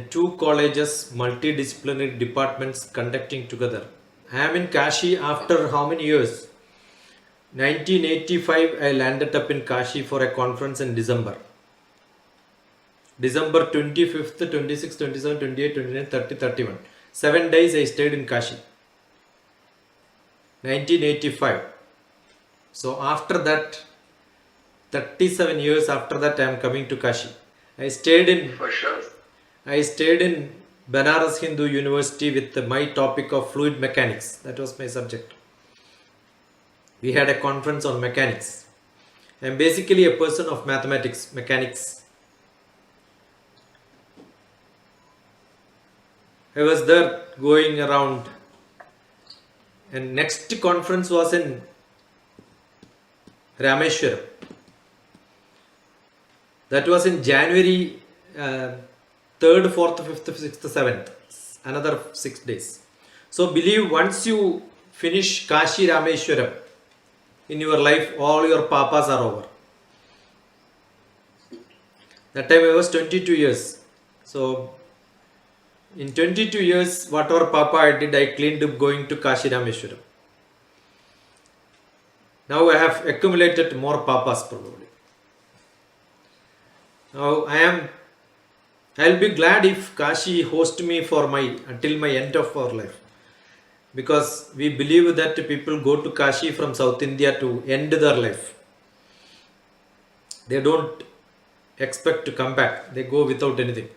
and two colleges, multidisciplinary departments conducting together. I am in Kashi after how many years? 1985 I landed up in Kashi for a conference in December. December 25th, 26th, 27th, 28th, 29th, 30th, 31. 7 days I stayed in Kashi. 1985. So after that, 37 years after that, I am coming to Kashi. I stayed in Banaras Hindu University with my topic of fluid mechanics. That was my subject. We had a conference on mechanics. I am basically a person of mathematics, mechanics. I was there going around, and next conference was in Rameshwaram. That was in January 3rd, 4th, 5th, 6th, 7th. Another 6 days. So believe once you finish Kashi Rameshwaram in your life, all your papas are over. That time I was 22 years. So in 22 years, whatever papa I did, I cleaned up going to Kashi Rameshwaram. Now I have accumulated more papas probably. Now I'll be glad if Kashi host me for until my end of our life. Because we believe that people go to Kashi from South India to end their life. They don't expect to come back. They go without anything.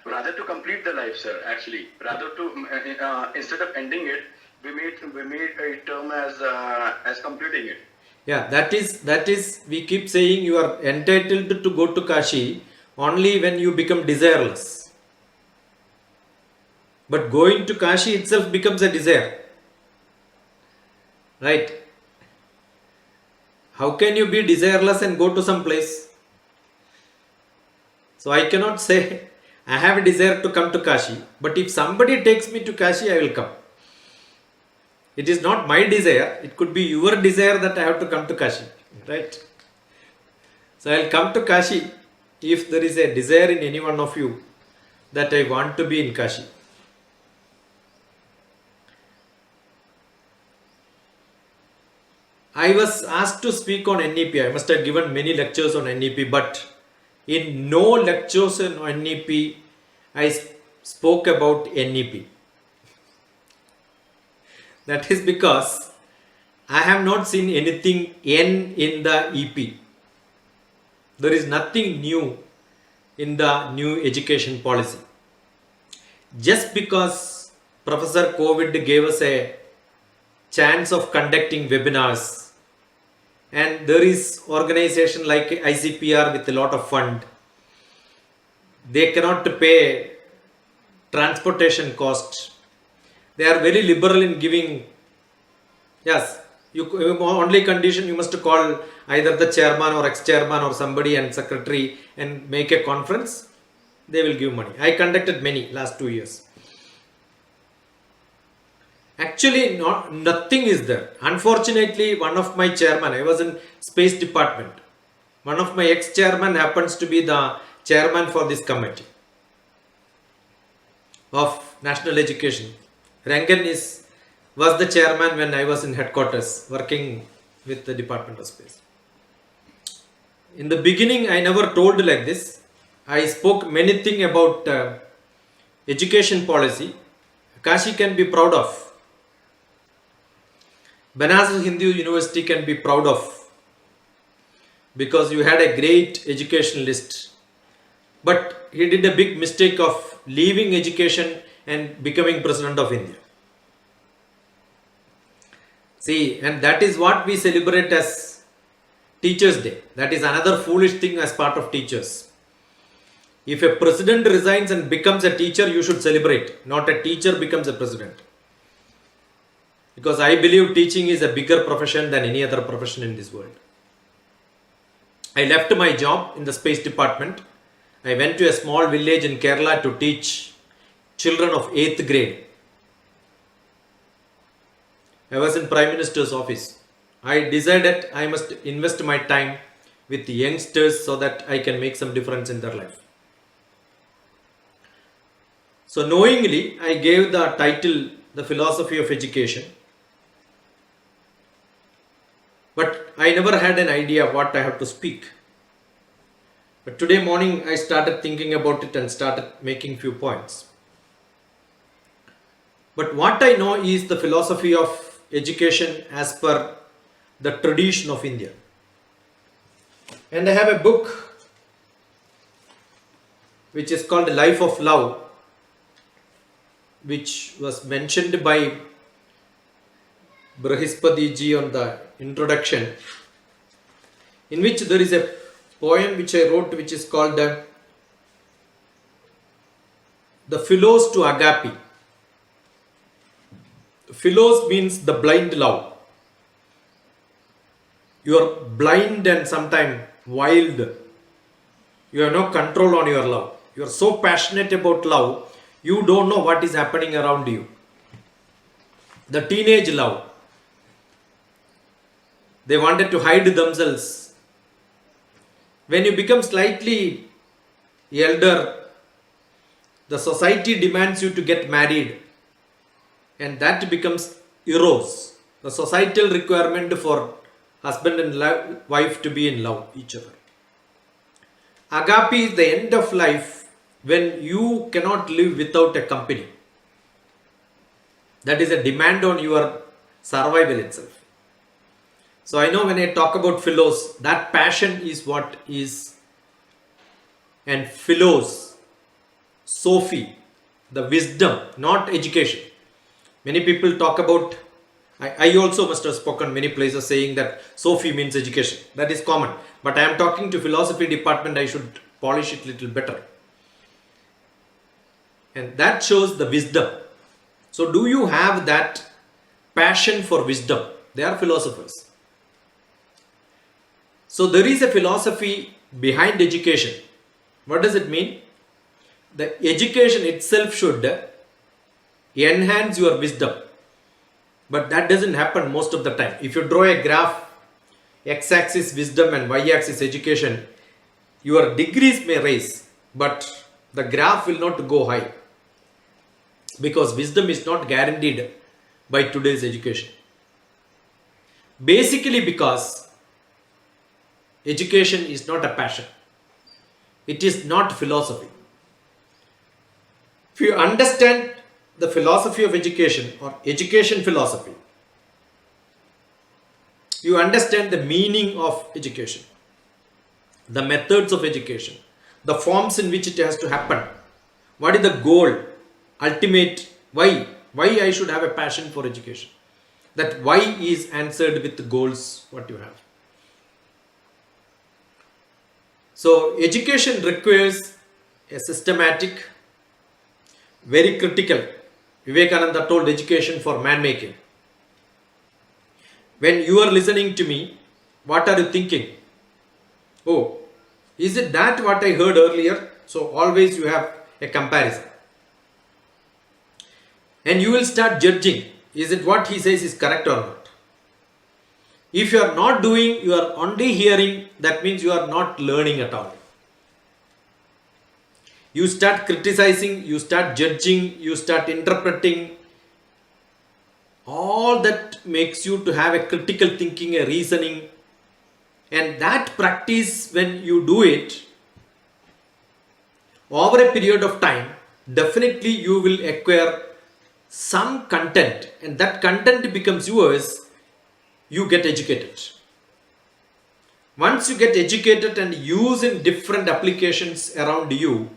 Rather to complete the life, sir, actually. Rather to, instead of ending it, we made a term as completing it. Yeah, that is, we keep saying you are entitled to go to Kashi only when you become desireless. But going to Kashi itself becomes a desire. Right? How can you be desireless and go to some place? So I cannot say I have a desire to come to Kashi, but if somebody takes me to Kashi, I will come. It is not my desire, it could be your desire that I have to come to Kashi, right? So I will come to Kashi if there is a desire in any one of you that I want to be in Kashi. I was asked to speak on NEP. I must have given many lectures on NEP, but in no lectures on NEP I spoke about NEP. That is because I have not seen anything N in the EP. There is nothing new in the new education policy. Just because Professor COVID gave us a chance of conducting webinars, and there is organization like ICPR with a lot of fund, they cannot pay transportation cost. They are very liberal in giving. Yes, you only condition you must call either the chairman or ex-chairman or somebody and secretary and make a conference. They will give money. I conducted many last 2 years. Actually, nothing is there. Unfortunately, one of my chairman, I was in space department. One of my ex-chairman happens to be the chairman for this committee of national education. Rangan was the chairman when I was in headquarters working with the Department of Space. In the beginning, I never told like this. I spoke many things about education policy. Kashi can be proud of. Varanasi Hindu University can be proud of, because you had a great educationalist. But he did a big mistake of leaving education and becoming President of India. See, and that is what we celebrate as Teachers' Day. That is another foolish thing as part of teachers. If a president resigns and becomes a teacher, you should celebrate, not a teacher becomes a president. Because I believe teaching is a bigger profession than any other profession in this world. I left my job in the space department. I went to a small village in Kerala to teach children of 8th grade. I was in Prime Minister's office. I decided I must invest my time with the youngsters so that I can make some difference in their life. So knowingly, I gave the title The Philosophy of Education. But I never had an idea what I have to speak. But today morning, I started thinking about it and started making few points. But what I know is the philosophy of education as per the tradition of India. And I have a book which is called Life of Love, which was mentioned by Brihaspati ji on the introduction, in which there is a poem which I wrote which is called The Philos to Agape. Philos means the blind love. You are blind and sometimes wild. You have no control on your love. You are so passionate about love, you don't know what is happening around you. The teenage love. They wanted to hide themselves. When you become slightly elder, the society demands you to get married, and that becomes eros, the societal requirement for husband and wife to be in love each other. Agape is the end of life when you cannot live without a company. That is a demand on your survival itself. So I know when I talk about philos, that passion is what is, and philos, Sophie, the wisdom, not education. Many people talk about, I also must have spoken many places saying that Sophie means education. That is common. But I am talking to philosophy department, I should polish it a little better. And that shows the wisdom. So do you have that passion for wisdom? They are philosophers. So there is a philosophy behind education. What does it mean? The education itself should enhance your wisdom. But that doesn't happen most of the time. If you draw a graph, x-axis wisdom and y-axis education, your degrees may rise, but the graph will not go high. Because wisdom is not guaranteed by today's education. Basically because education is not a passion. It is not philosophy. If you understand the philosophy of education or education philosophy, you understand the meaning of education, the methods of education, the forms in which it has to happen. What is the goal, ultimate, why I should have a passion for education. That why is answered with the goals what you have. So education requires a systematic, very critical. Vivekananda told education for man making. When you are listening to me, what are you thinking? Oh, is it that what I heard earlier? So always you have a comparison. And you will start judging. Is it what he says is correct or not? If you are not doing, you are only hearing, that means you are not learning at all. You start criticizing, you start judging, you start interpreting. All that makes you to have a critical thinking, a reasoning. And that practice, when you do it, over a period of time, definitely you will acquire some content. And that content becomes yours, you get educated. Once you get educated and use in different applications around you,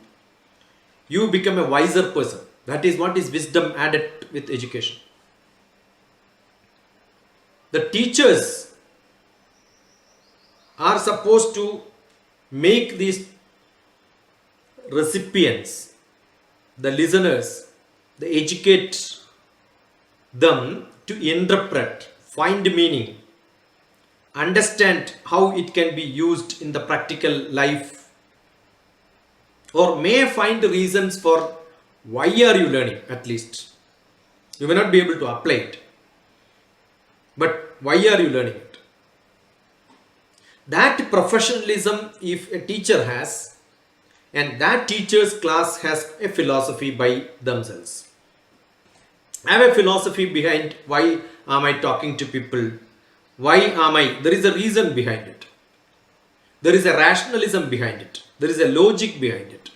you become a wiser person. That is what is wisdom added with education. The teachers are supposed to make these recipients, the listeners, they educate them to interpret, find meaning, understand how it can be used in the practical life, or may find reasons for why are you learning at least. You may not be able to apply it, but why are you learning it? That professionalism, if a teacher has, and that teacher's class has a philosophy by themselves. I have a philosophy behind why am I talking to people. Why am I? There is a reason behind it. There is a rationalism behind it. There is a logic behind it.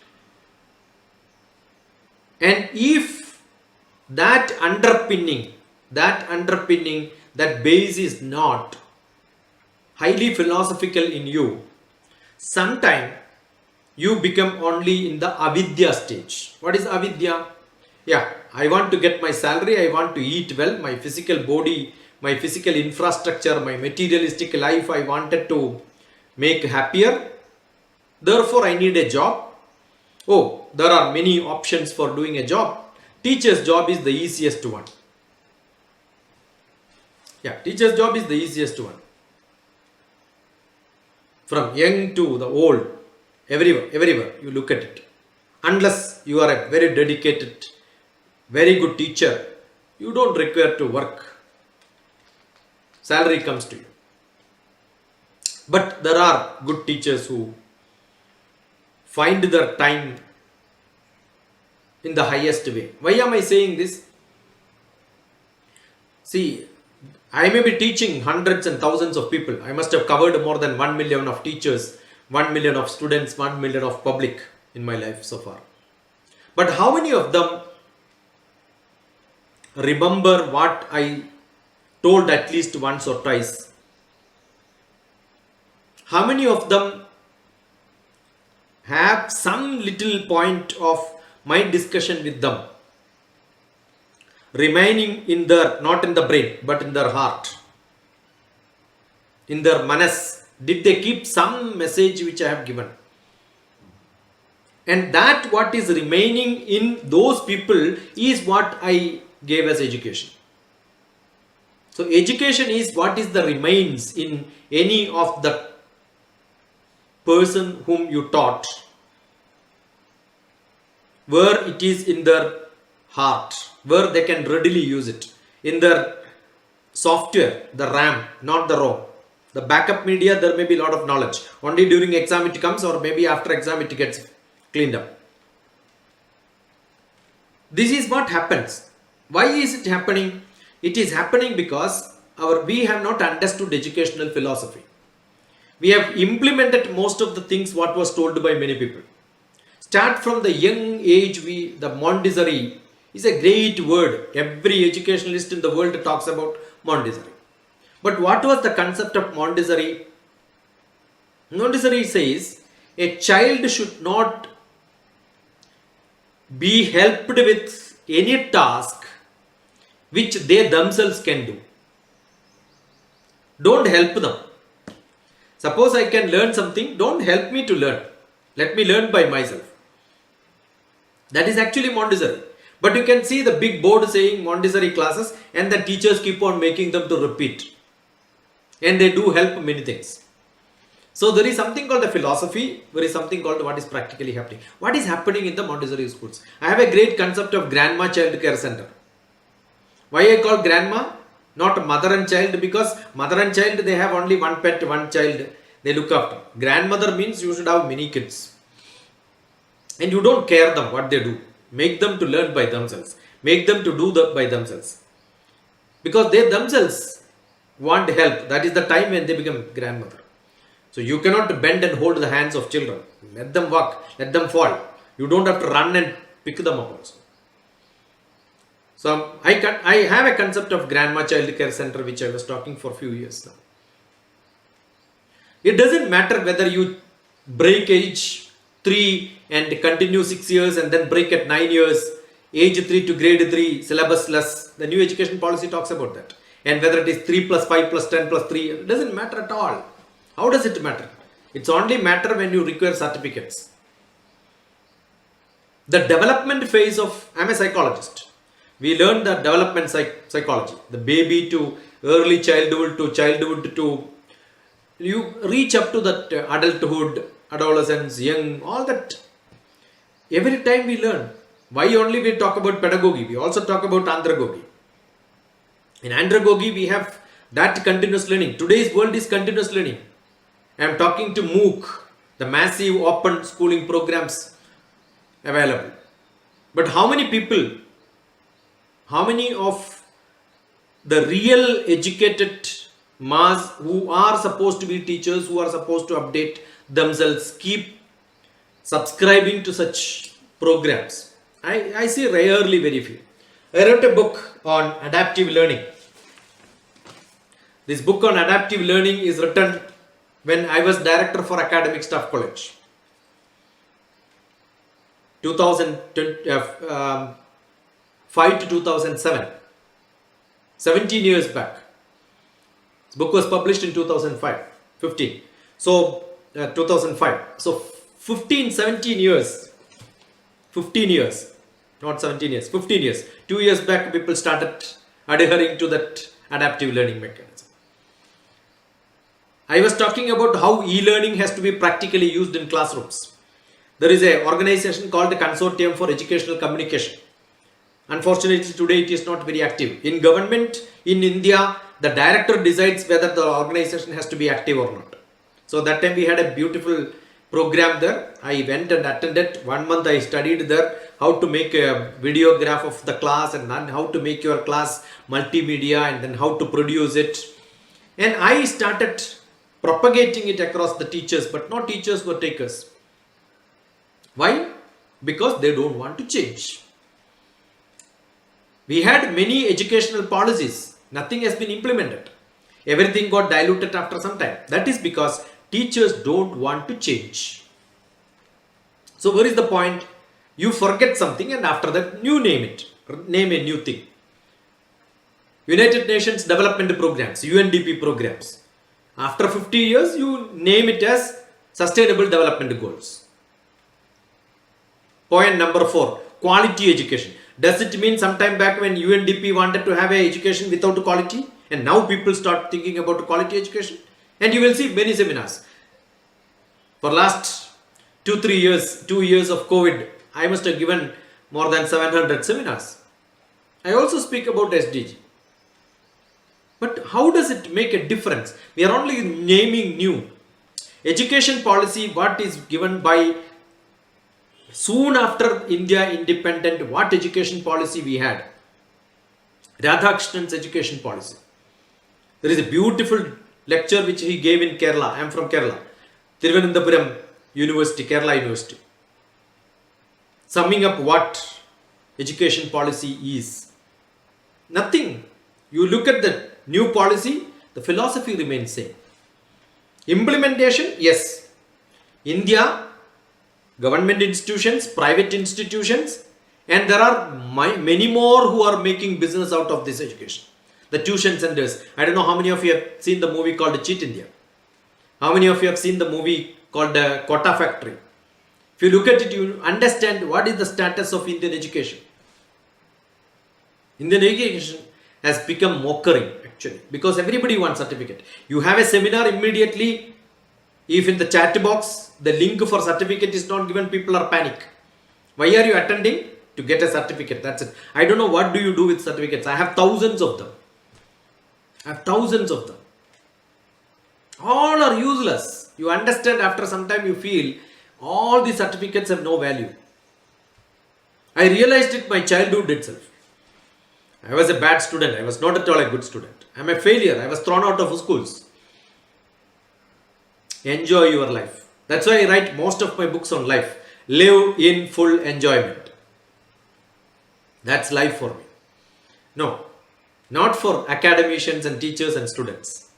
And if that underpinning, that base is not highly philosophical in you, sometime you become only in the avidya stage. What is avidya? Yeah, I want to get my salary, I want to eat well, my physical body, my physical infrastructure, my materialistic life, I wanted to make happier. Therefore, I need a job. Oh, there are many options for doing a job. Teacher's job is the easiest one. Yeah, teacher's job is the easiest one. From young to the old, everywhere you look at it. Unless you are a very dedicated, very good teacher, you don't require to work. Salary comes to you. But there are good teachers who find their time in the highest way. Why am I saying this? See, I may be teaching hundreds and thousands of people. I must have covered more than 1 million of teachers, 1 million of students, 1 million of public in my life so far. But how many of them remember what I told at least once or twice? How many of them have some little point of my discussion with them remaining in their, not in the brain, but in their heart, in their manas? Did they keep some message which I have given? And that what is remaining in those people is what I gave as education. So education is what is the remains in any of the person whom you taught, where it is in their heart, where they can readily use it, in their software, the RAM, not the ROM. The backup media, there may be a lot of knowledge. Only during exam it comes, or maybe after exam it gets cleaned up. This is what happens. Why is it happening? It is happening because we have not understood educational philosophy. We have implemented most of the things what was told by many people. Start from the young age, the Montessori is a great word. Every educationalist in the world talks about Montessori. But what was the concept of Montessori? Montessori says a child should not be helped with any task which they themselves can do. Don't help them. Suppose I can learn something, don't help me to learn. Let me learn by myself. That is actually Montessori. But you can see the big board saying Montessori classes, and the teachers keep on making them to repeat. And they do help many things. So there is something called the philosophy, there is something called what is practically happening. What is happening in the Montessori schools? I have a great concept of Grandma Child Care Center. Why I call grandma? Not mother and child, because mother and child, they have only one pet, one child they look after. Grandmother means you should have many kids. And you don't care them what they do. Make them to learn by themselves. Make them to do that by themselves. Because they themselves want help. That is the time when they become grandmother. So you cannot bend and hold the hands of children. Let them walk. Let them fall. You don't have to run and pick them up also. So I have a concept of Grandma Child Care Center which I was talking for a few years now. It doesn't matter whether you break age 3 and continue 6 years and then break at 9 years, age 3 to grade 3, syllabus less. The new education policy talks about that. And whether it is 3 plus 5 plus 10 plus 3, it doesn't matter at all. How does it matter? It's only matter when you require certificates. The development phase of, I'm a psychologist. We learn the development psychology. The baby to early childhood to you reach up to that adulthood, adolescence, young, all that. Every time we learn. Why only we talk about pedagogy? We also talk about andragogy. In andragogy, we have that continuous learning. Today's world is continuous learning. I am talking to MOOC. the massive open schooling programs available. But how many people, how many of the real educated mass who are supposed to be teachers, who are supposed to update themselves, keep subscribing to such programs? I see rarely, very few. I wrote a book on adaptive learning. This book on adaptive learning is written when I was director for Academic Staff College. 2005 to 2007. 17 years back. This book was published in 15. So 2005. So 17 years. 15 years. Not 17 years. 15 years. 2 years back people started adhering to that adaptive learning mechanism. I was talking about how e-learning has to be practically used in classrooms. There is an organization called the Consortium for Educational Communication. Unfortunately, today it is not very active. In government, in India, the director decides whether the organization has to be active or not. So that time we had a beautiful program there. I went and attended. 1 month I studied there how to make a videograph of the class and then how to make your class multimedia and then how to produce it. And I started propagating it across the teachers, but no teachers were takers. Why? Because they don't want to change. We had many educational policies. Nothing has been implemented. Everything got diluted after some time. That is because teachers don't want to change. So where is the point? You forget something and after that you name it. Name a new thing. United Nations Development Programs, UNDP programs. After 50 years, you name it as Sustainable Development Goals. Point number 4, quality education. Does it mean sometime back when UNDP wanted to have an education without quality? And now people start thinking about quality education? And you will see many seminars. For last 2 years of COVID, I must have given more than 700 seminars. I also speak about SDG. But how does it make a difference? We are only naming new. Education policy, what is given by soon after India independent, what education policy we had? Radhakrishnan's education policy. There is a beautiful lecture which he gave in Kerala. I am from Kerala. Thiruvananthapuram University, Kerala University. Summing up what education policy is. Nothing. You look at the new policy, the philosophy remains same. Implementation, yes. India, government institutions, private institutions, and there are many more who are making business out of this education. The tuition centers. I don't know how many of you have seen the movie called Cheat India. How many of you have seen the movie called Quota Factory? If you look at it, you understand what is the status of Indian education. Indian education has become mockery actually because everybody wants certificate. You have a seminar immediately. If in the chat box the link for certificate is not given, people are panic. Why are you attending? To get a certificate. That's it. I don't know what do you do with certificates. I have thousands of them. All are useless. You understand after some time you feel all these certificates have no value. I realized it my childhood itself. I was a bad student. I was not at all a good student. I am a failure. I was thrown out of schools. Enjoy your life. That's why I write most of my books on life. Live in full enjoyment. That's life for me. No, not for academicians and teachers and students.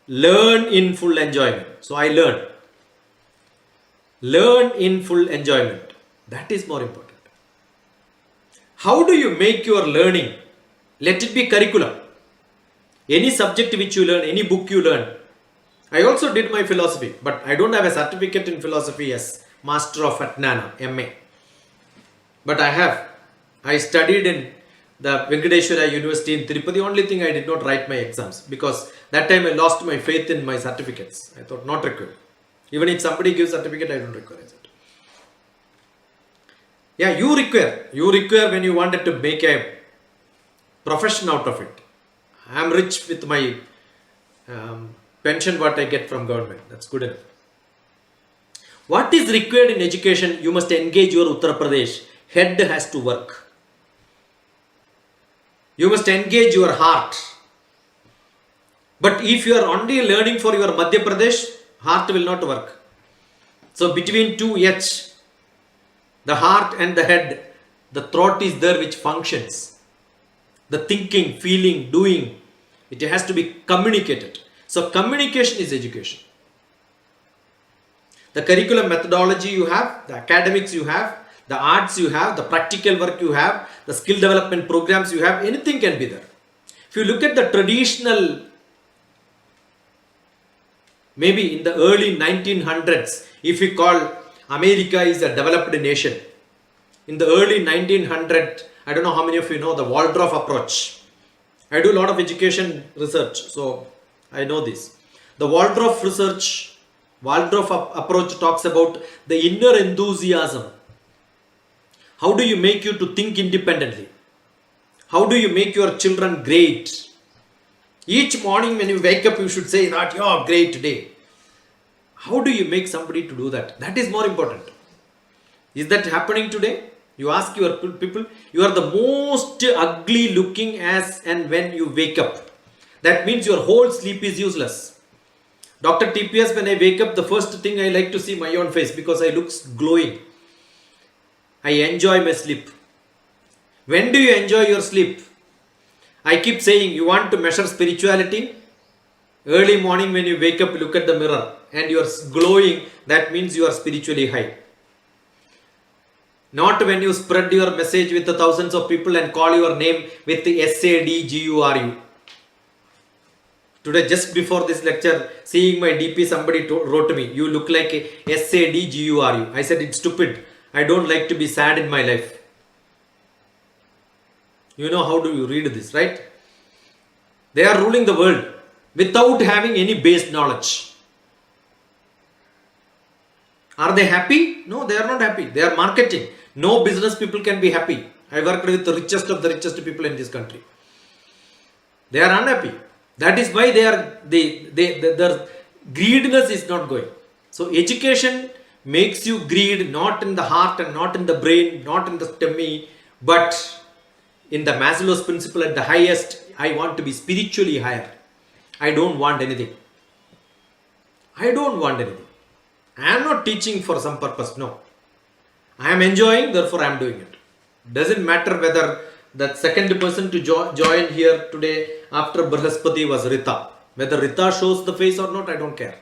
Learn in full enjoyment. So I learn. Learn in full enjoyment. That is more important. How do you make your learning? Let it be curriculum. Any subject which you learn, any book you learn. I also did my philosophy, but I don't have a certificate in philosophy as Master of Atnana, MA. But I studied in the Venkateshwara University in Tirupati. The only thing I did not write my exams because that time I lost my faith in my certificates. I thought not required. Even if somebody gives certificate, I don't require it. Yeah, you require. You require when you wanted to make a profession out of it. I am rich with my pension what I get from government. That's good enough. What is required in education? You must engage your Uttar Pradesh. Head has to work. You must engage your heart. But if you are only learning for your Madhya Pradesh, heart will not work. So between two H, the heart and the head, the throat is there which functions. The thinking, feeling, doing, it has to be communicated. So communication is education. The curriculum methodology you have, the academics you have, the arts you have, the practical work you have, the skill development programs you have, anything can be there. If you look at the traditional, maybe in the early 1900s, if we call America is a developed nation, in the early 1900s, I don't know how many of you know the Waldorf approach. I do a lot of education research, so I know this. The Waldorf approach talks about the inner enthusiasm. How do you make you to think independently? How do you make your children great? Each morning when you wake up, you should say that you're great today. How do you make somebody to do that? That is more important. Is that happening today? You ask your people, you are the most ugly looking as and when you wake up. That means your whole sleep is useless. DrTPS, when I wake up, the first thing I like to see my own face because I look glowing. I enjoy my sleep. When do you enjoy your sleep? I keep saying, you want to measure spirituality? Early morning when you wake up, look at the mirror and you are glowing. That means you are spiritually high. Not when you spread your message with the thousands of people and call your name with the SADGURU. Today, just before this lecture, seeing my DP, somebody wrote to me, you look like a SADGURU. I said, it's stupid. I don't like to be sad in my life. You know how do you read this, right? They are ruling the world without having any base knowledge. Are they happy? No, they are not happy. They are marketing. No business people can be happy. I worked with the richest of the richest people in this country. They are unhappy. That is why their greediness is not going. So education makes you greed not in the heart and not in the brain, not in the tummy, but in the Maslow's principle at the highest. I want to be spiritually higher. I don't want anything. I don't want anything. I am not teaching for some purpose. No. I am enjoying, therefore I am doing it. Doesn't matter whether the second person to join here today after Brihaspati was Rita. Whether Rita shows the face or not, I don't care.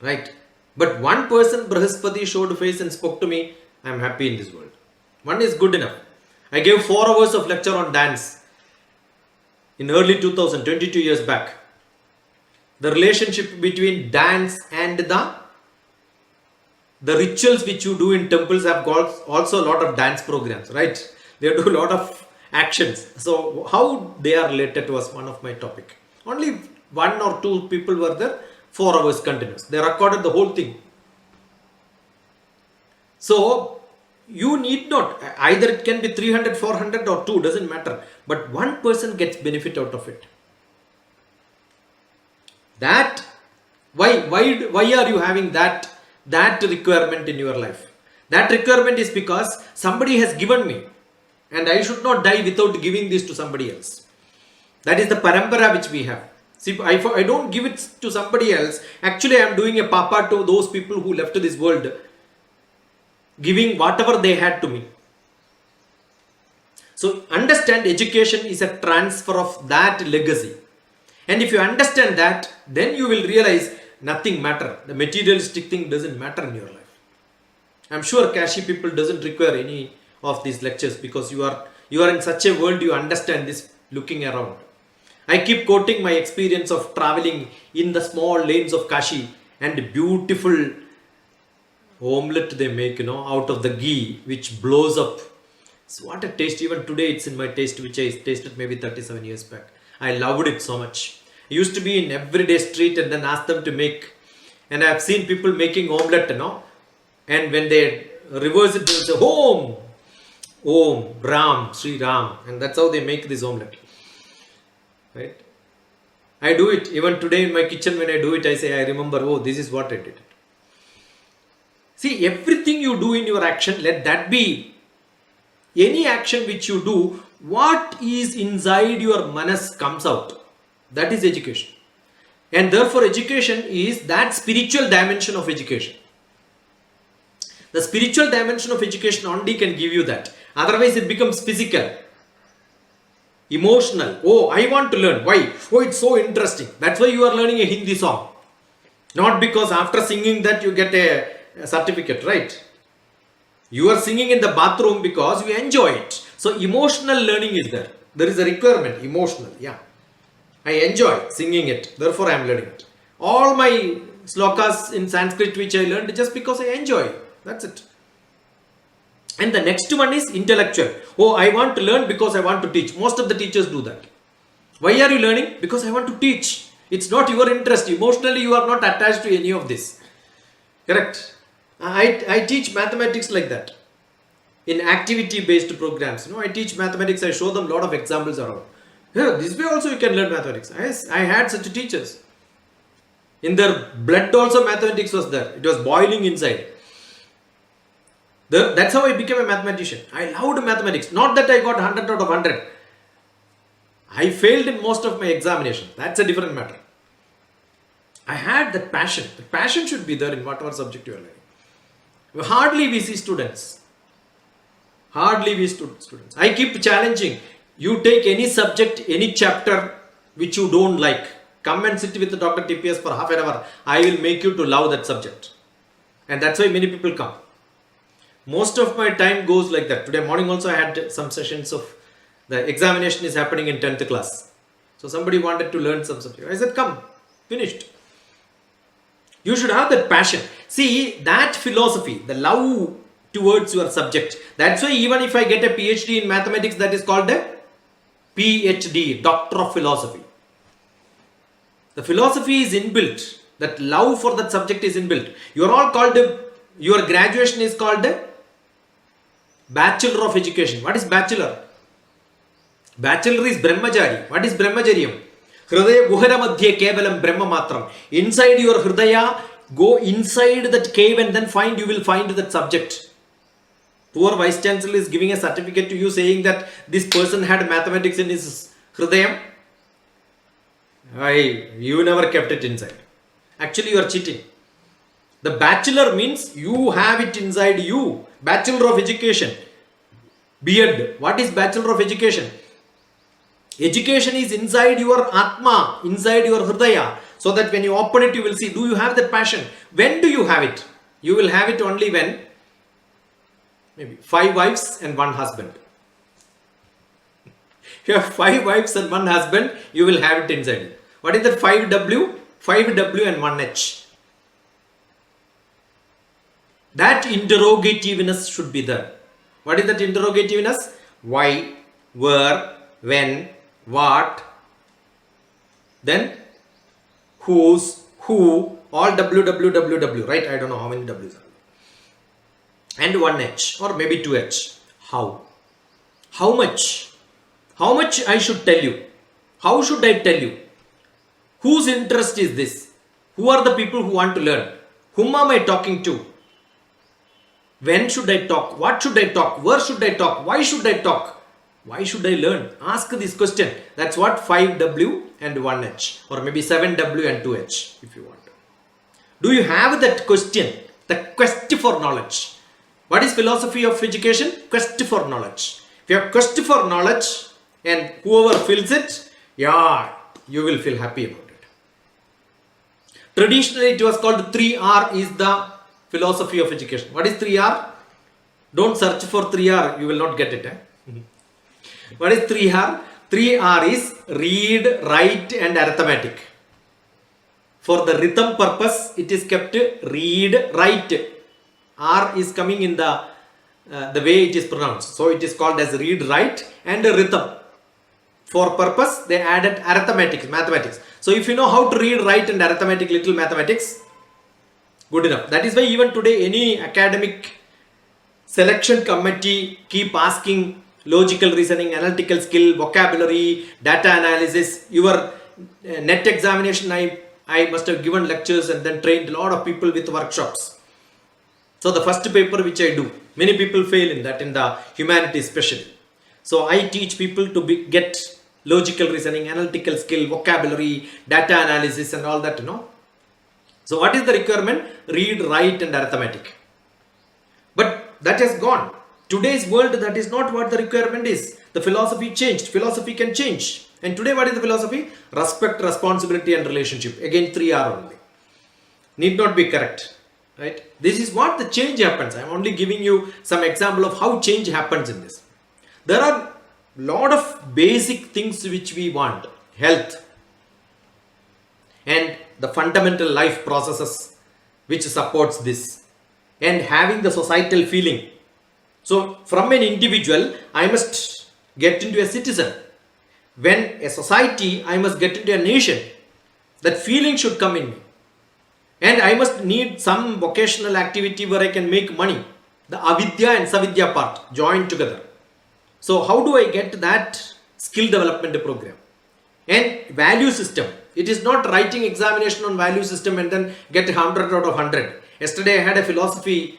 Right? But one person, Brihaspati, showed face and spoke to me. I am happy in this world. One is good enough. I gave 4 hours of lecture on dance in early 2000, 22 years back. The relationship between dance and the rituals which you do in temples have got also a lot of dance programs, right? They do a lot of actions. So how they are related was one of my topic. Only 1 or 2 people were there, 4 hours continuous. They recorded the whole thing. So you need not, either it can be 300, 400 or 2, doesn't matter. But one person gets benefit out of it. That, why are you having that requirement in your life? That requirement is because somebody has given me and I should not die without giving this to somebody else. That is the parampara which we have. See, I don't give it to somebody else. Actually, I am doing a papa to those people who left this world, giving whatever they had to me. So understand, education is a transfer of that legacy. And if you understand that, then you will realize nothing matters. The materialistic thing doesn't matter in your life. I'm sure Kashi people doesn't require any of these lectures because you are in such a world, you understand this looking around. I keep quoting my experience of traveling in the small lanes of Kashi and beautiful omelette they make, out of the ghee which blows up. So what a taste. Even today it's in my taste, which I tasted maybe 37 years back. I loved it so much. I used to be in everyday street and then ask them to make, and I have seen people making omelette, and when they reverse it, they will say, Om, Ram, Sri Ram, and that's how they make this omelette. Right? I do it. Even today in my kitchen, when I do it, I say, I remember, this is what I did. See, everything you do in your action, let that be any action which you do, what is inside your manas comes out. That is education. And therefore, education is that spiritual dimension of education. The spiritual dimension of education only can give you that. Otherwise, it becomes physical, emotional. Oh, I want to learn. Why? Oh, it's so interesting. That's why you are learning a Hindi song. Not because after singing that you get a certificate, right? You are singing in the bathroom because you enjoy it. So, emotional learning is there. There is a requirement, emotional. Yeah. I enjoy singing it. Therefore, I am learning it. All my slokas in Sanskrit which I learned just because I enjoy. That's it. And the next one is intellectual. Oh, I want to learn because I want to teach. Most of the teachers do that. Why are you learning? Because I want to teach. It's not your interest. Emotionally, you are not attached to any of this. Correct? I teach mathematics like that. In activity-based programs. I teach mathematics. I show them a lot of examples around. Yeah, this way also you can learn mathematics. I had such teachers. In their blood also mathematics was there. It was boiling inside. That's how I became a mathematician. I loved mathematics. Not that I got 100 out of 100. I failed in most of my examinations. That's a different matter. I had that passion. The passion should be there in whatever subject you are learning. Hardly we see students. Hardly we students. I keep challenging. You take any subject, any chapter which you don't like. Come and sit with Dr. TPS for half an hour. I will make you to love that subject. And that's why many people come. Most of my time goes like that. Today morning also I had some sessions of the examination is happening in 10th class. So somebody wanted to learn some subject. I said, come, finished. You should have that passion. See, that philosophy, the love towards your subject. That's why even if I get a PhD in mathematics, that is called a PhD, Doctor of Philosophy. The philosophy is inbuilt. That love for that subject is inbuilt. You are all called, your graduation is called a Bachelor of Education. What is Bachelor? Bachelor is Brahmachari. What is Brahmacharyam? Hridaya Guhara Madhye Kevalam Brahma Matram. Inside your Hridaya, go inside that cave and then you will find that subject. Poor Vice Chancellor is giving a certificate to you saying that this person had mathematics in his Hridayam. You never kept it inside. Actually, you are cheating. The bachelor means you have it inside you. Bachelor of Education. B.Ed. What is Bachelor of Education? Education is inside your Atma, inside your Hridaya. So that when you open it, you will see, do you have that passion? When do you have it? You will have it only when maybe 5 wives and 1 husband. If you have 5 wives and 1 husband, you will have it inside you. What is that 5W? 5W and 1H. That interrogativeness should be there. What is that interrogativeness? Why, where, when, what, then whose, who, all WWWW, right? I don't know how many W's are. And 1H or maybe 2H. How? How much? How much I should tell you? How should I tell you? Whose interest is this? Who are the people who want to learn? Whom am I talking to? When should I talk? What should I talk? Where should I talk? Why should I talk? Why should I learn? Ask this question. That's what 5W and 1H or maybe 7W and 2H if you want. Do you have that question? The quest for knowledge. What is philosophy of education? Quest for knowledge. If you have quest for knowledge and whoever fills it, yeah, you will feel happy about it. Traditionally, it was called 3R is the philosophy of education. What is 3R? Don't search for 3R. You will not get it. What is 3R? 3R is read, write and arithmetic. For the rhythm purpose, it is kept read, write. R is coming in the way it is pronounced. So it is called as read, write and rhythm. For purpose, they added arithmetic, mathematics. So if you know how to read, write and arithmetic, little mathematics, good enough. That is why even today any academic selection committee keep asking logical reasoning, analytical skill, vocabulary, data analysis. Your net examination, I must have given lectures and then trained a lot of people with workshops. So the first paper which I do, many people fail in that, in the humanities especially. So I teach people to get logical reasoning, analytical skill, vocabulary, data analysis and all that, So what is the requirement? Read, write and arithmetic. But that has gone. Today's world, that is not what the requirement is. The philosophy changed. Philosophy can change. And today what is the philosophy? Respect, responsibility and relationship. Again 3R only. Need not be correct. Right? This is what the change happens. I am only giving you some example of how change happens in this. There are lot of basic things which we want. Health and the fundamental life processes which supports this, and having the societal feeling. So from an individual, I must get into a citizen. When a society, I must get into a nation. That feeling should come in me. And I must need some vocational activity where I can make money. The avidya and savidya part joined together. So how do I get that skill development program? And value system. It is not writing examination on value system and then get 100 out of 100. Yesterday I had a philosophy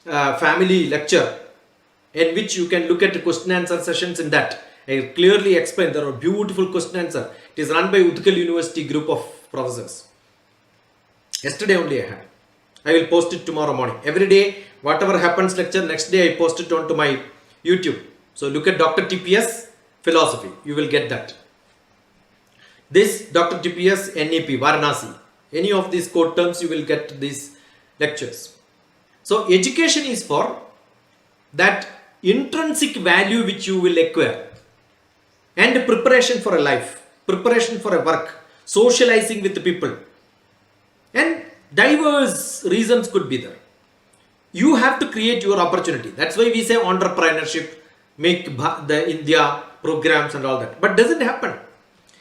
family lecture in which you can look at question answer sessions in that. I clearly explained there are beautiful question answer. It is run by Utkal University group of professors. Yesterday only I had. I will post it tomorrow morning. Every day, whatever happens lecture, next day I post it onto my YouTube. So look at DrTPS philosophy. You will get that. This DrTPS NEP Varanasi. Any of these code terms you will get these lectures. So education is for that intrinsic value which you will acquire. And preparation for a life. Preparation for a work. Socializing with the people. And diverse reasons could be there. You have to create your opportunity. That's why we say entrepreneurship, make the India programs and all that. But doesn't happen.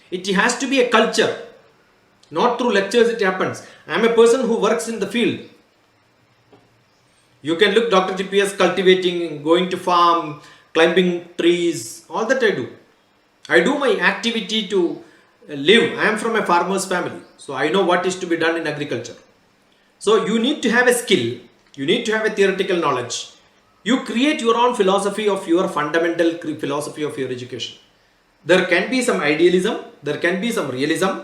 It has to be a culture. Not through lectures it happens. I am a person who works in the field. You can look DrTPS cultivating, going to farm, climbing trees, all that I do. I do my activity to live. I am from a farmer's family. So I know what is to be done in agriculture. So you need to have a skill. You need to have a theoretical knowledge. You create your own philosophy of your fundamental philosophy of your education. There can be some idealism. There can be some realism.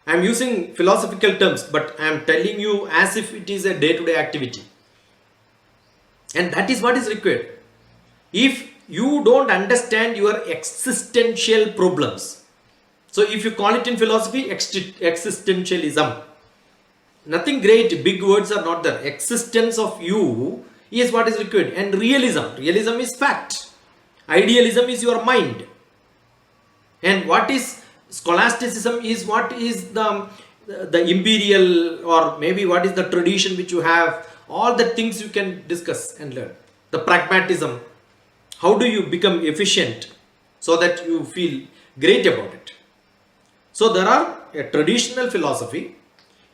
I am using philosophical terms, but I am telling you as if it is a day-to-day activity. And that is what is required. If you don't understand your existential problems, so if you call it in philosophy, existentialism. Nothing great, big words are not there. Existence of you is what is required. And realism. Realism is fact. Idealism is your mind. And what is scholasticism is what is the imperial, or maybe what is the tradition which you have. All the things you can discuss and learn. The pragmatism. How do you become efficient so that you feel great about it? So there are a traditional philosophy,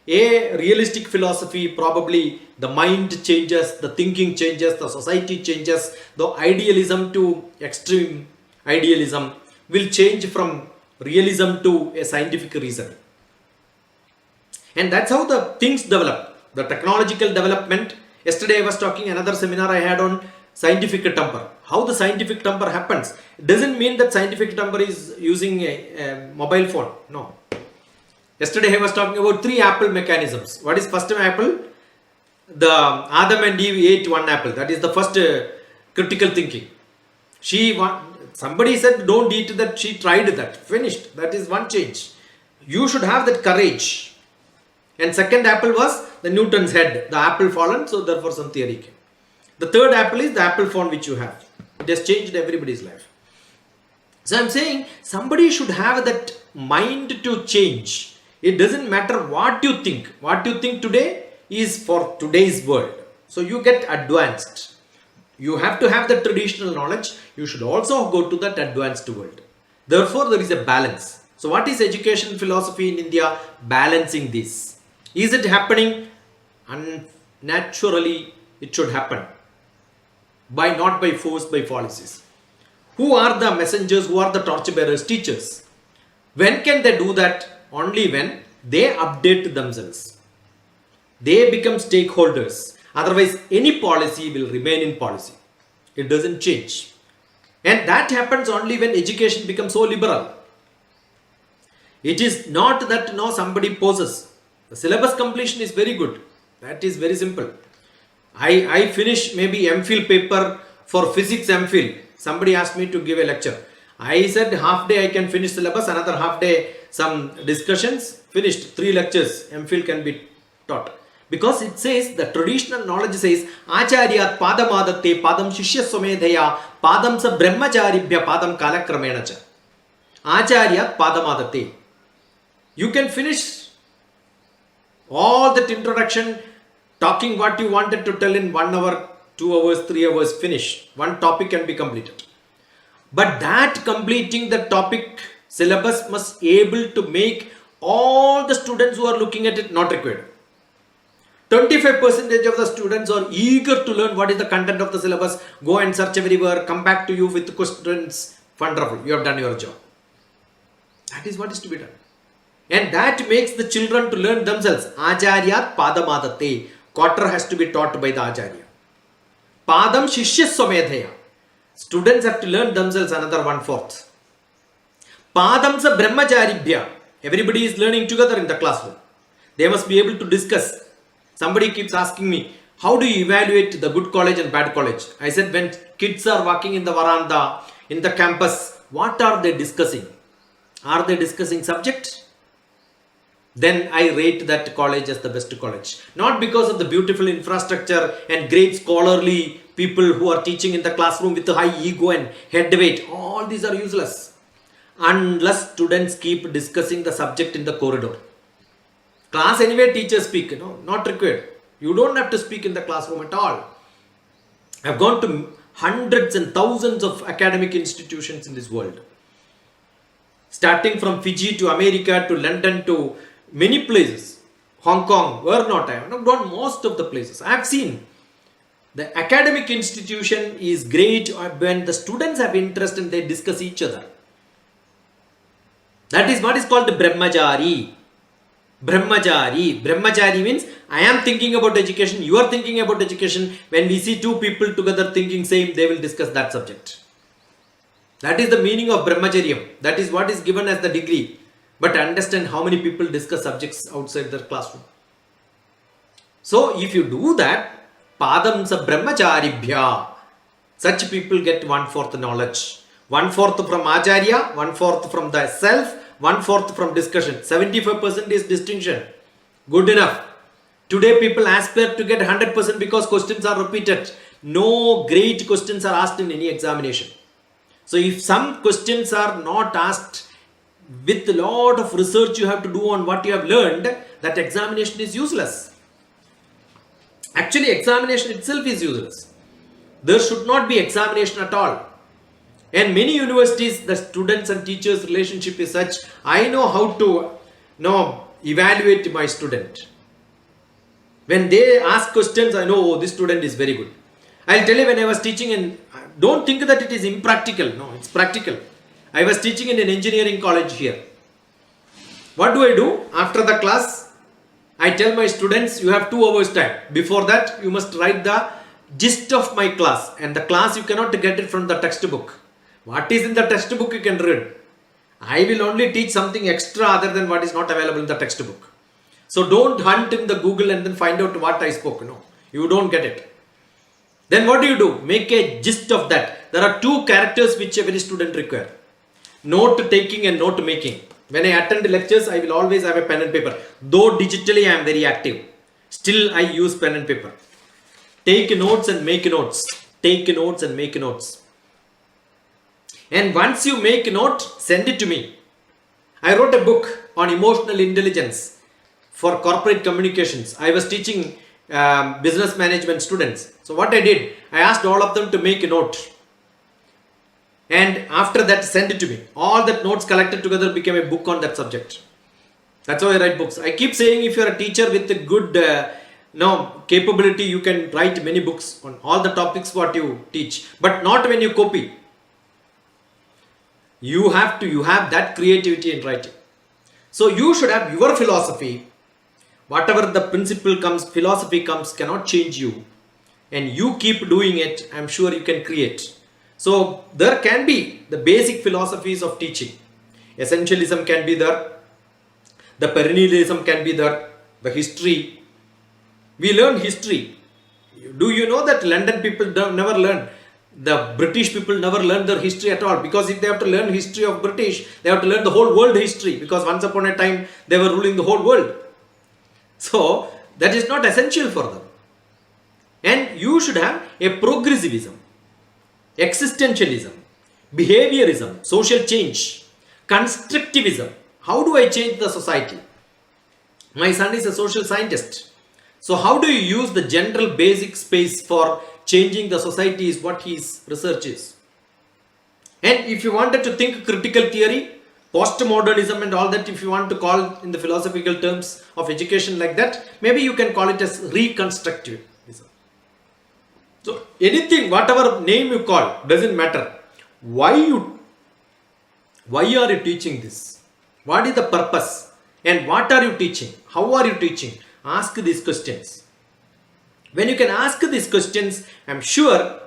a realistic philosophy, probably the mind changes, the thinking changes, the society changes, the idealism to extreme idealism will change from realism to a scientific reason. And that's how the things develop, the technological development. Yesterday I was talking another seminar I had on scientific temper. How the scientific temper happens. It doesn't mean that scientific temper is using a mobile phone. No. Yesterday I was talking about 3 apple mechanisms. What is first apple? The Adam and Eve ate 1 apple. That is the first critical thinking. Somebody said don't eat that. She tried that. Finished. That is one change. You should have that courage. And second apple was the Newton's head. The apple fallen, so therefore some theory came. The third apple is the apple phone which you have. It has changed everybody's life. So I'm saying somebody should have that mind to change. It doesn't matter what you think. What you think today is for today's world. So you get advanced. You have to have the traditional knowledge. You should also go to that advanced world. Therefore, there is a balance. So what is education philosophy in India? Balancing this. Is it happening? Naturally, it should happen. Not by force, by policies. Who are the messengers? Who are the torchbearers? Teachers. When can they do that? Only when they update themselves. They become stakeholders. Otherwise, any policy will remain in policy. It doesn't change. And that happens only when education becomes so liberal. It is not that somebody poses. The syllabus completion is very good. That is very simple. I finish maybe MPhil paper for physics MPhil. Somebody asked me to give a lecture. I said half day I can finish syllabus, another half day some discussions, finished 3 lectures, MPhil can be taught. Because it says, the traditional knowledge says, Acharyat padamadatte padam shishya somedhaya padam sa brahmacharibhya padam kalakramena cha. Acharyat padamadatte. You can finish all that introduction, talking what you wanted to tell in 1 hour, 2 hours, 3 hours, finish. One topic can be completed. But that completing the topic syllabus must able to make all the students who are looking at it not required. 25% of the students are eager to learn what is the content of the syllabus, go and search everywhere, come back to you with questions. Wonderful, you have done your job. That is what is to be done. And that makes the children to learn themselves. Acharyat padamadatte. Quarter has to be taught by the Acharya. Padam shishya somedhaya. Students have to learn themselves another 1/4. Padam sa brahmacharibhya. Everybody is learning together in the classroom. They must be able to discuss. Somebody keeps asking me, how do you evaluate the good college and bad college? I said, when kids are walking in the veranda, in the campus, what are they discussing? Are they discussing subject? Then I rate that college as the best college. Not because of the beautiful infrastructure and great scholarly people who are teaching in the classroom with a high ego and head weight. All these are useless. Unless students keep discussing the subject in the corridor. Class anyway, teachers speak, not required. You don't have to speak in the classroom at all. I've gone to hundreds and thousands of academic institutions in this world. Starting from Fiji to America to London to many places. Hong Kong, where not. I have gone most of the places. I have seen the academic institution is great when the students have interest and they discuss each other. That is what is called the Brahmachari. Brahmachari. Brahmachari means I am thinking about education, you are thinking about education. When we see 2 people together thinking same, they will discuss that subject. That is the meaning of Brahmacharyam. That is what is given as the degree. But understand how many people discuss subjects outside their classroom. So if you do that, Padam sa Brahmacharibhya, such people get 1/4 knowledge. 1/4 from Acharya, 1/4 from the self, 1/4 from discussion. 75% is distinction. Good enough. Today people aspire to get 100% because questions are repeated. No great questions are asked in any examination. So if some questions are not asked with a lot of research you have to do on what you have learned, that examination is useless. Actually, examination itself is useless. There should not be examination at all. And many universities, the students and teachers relationship is such, I know how to evaluate my student. When they ask questions, I know, oh, this student is very good. I'll tell you, when I was teaching, and don't think that it is impractical. No, it's practical. I was teaching in an engineering college here. What do? After the class, I tell my students, you have 2 hours time. Before that, you must write the gist of my class. And the class, you cannot get it from the textbook. What is in the textbook you can read. I will only teach something extra other than what is not available in the textbook. So don't hunt in the Google and then find out what I spoke. No, you don't get it. Then what do? Make a gist of that. There are 2 characters which every student require. Note taking and note making. When I attend lectures, I will always have a pen and paper. Though digitally I am very active, still I use pen and paper. Take notes and make notes. Take notes and make notes. And once you make a note, send it to me. I wrote a book on emotional intelligence for corporate communications. I was teaching business management students. So what I did, I asked all of them to make a note. And after that, send it to me. All that notes collected together became a book on that subject. That's how I write books. I keep saying, if you're a teacher with a good capability, you can write many books on all the topics what you teach. But not when you copy. You have that creativity in writing. So you should have your philosophy. whatever the principle comes, philosophy comes, cannot change you, and you keep doing it, I'm sure you can create. So there can be the basic philosophies of teaching. Essentialism can be there, the perennialism can be there, the history. We learn history. Do you know that London people never learn? The British people never learn their history at all, because if they have to learn history of British, they have to learn the whole world history, because once upon a time they were ruling the whole world. So that is not essential for them. And you should have a progressivism, existentialism, behaviorism, social change, constructivism. How do I change the society? My son is a social scientist. So how do you use the general basic space for changing the society is what his research is. And if you wanted to think critical theory, postmodernism and all that, if you want to call in the philosophical terms of education like that, maybe you can call it as reconstructivism. So anything, whatever name you call, doesn't matter. Why are you teaching this? What is the purpose? And what are you teaching? How are you teaching? Ask these questions. When you can ask these questions, I'm sure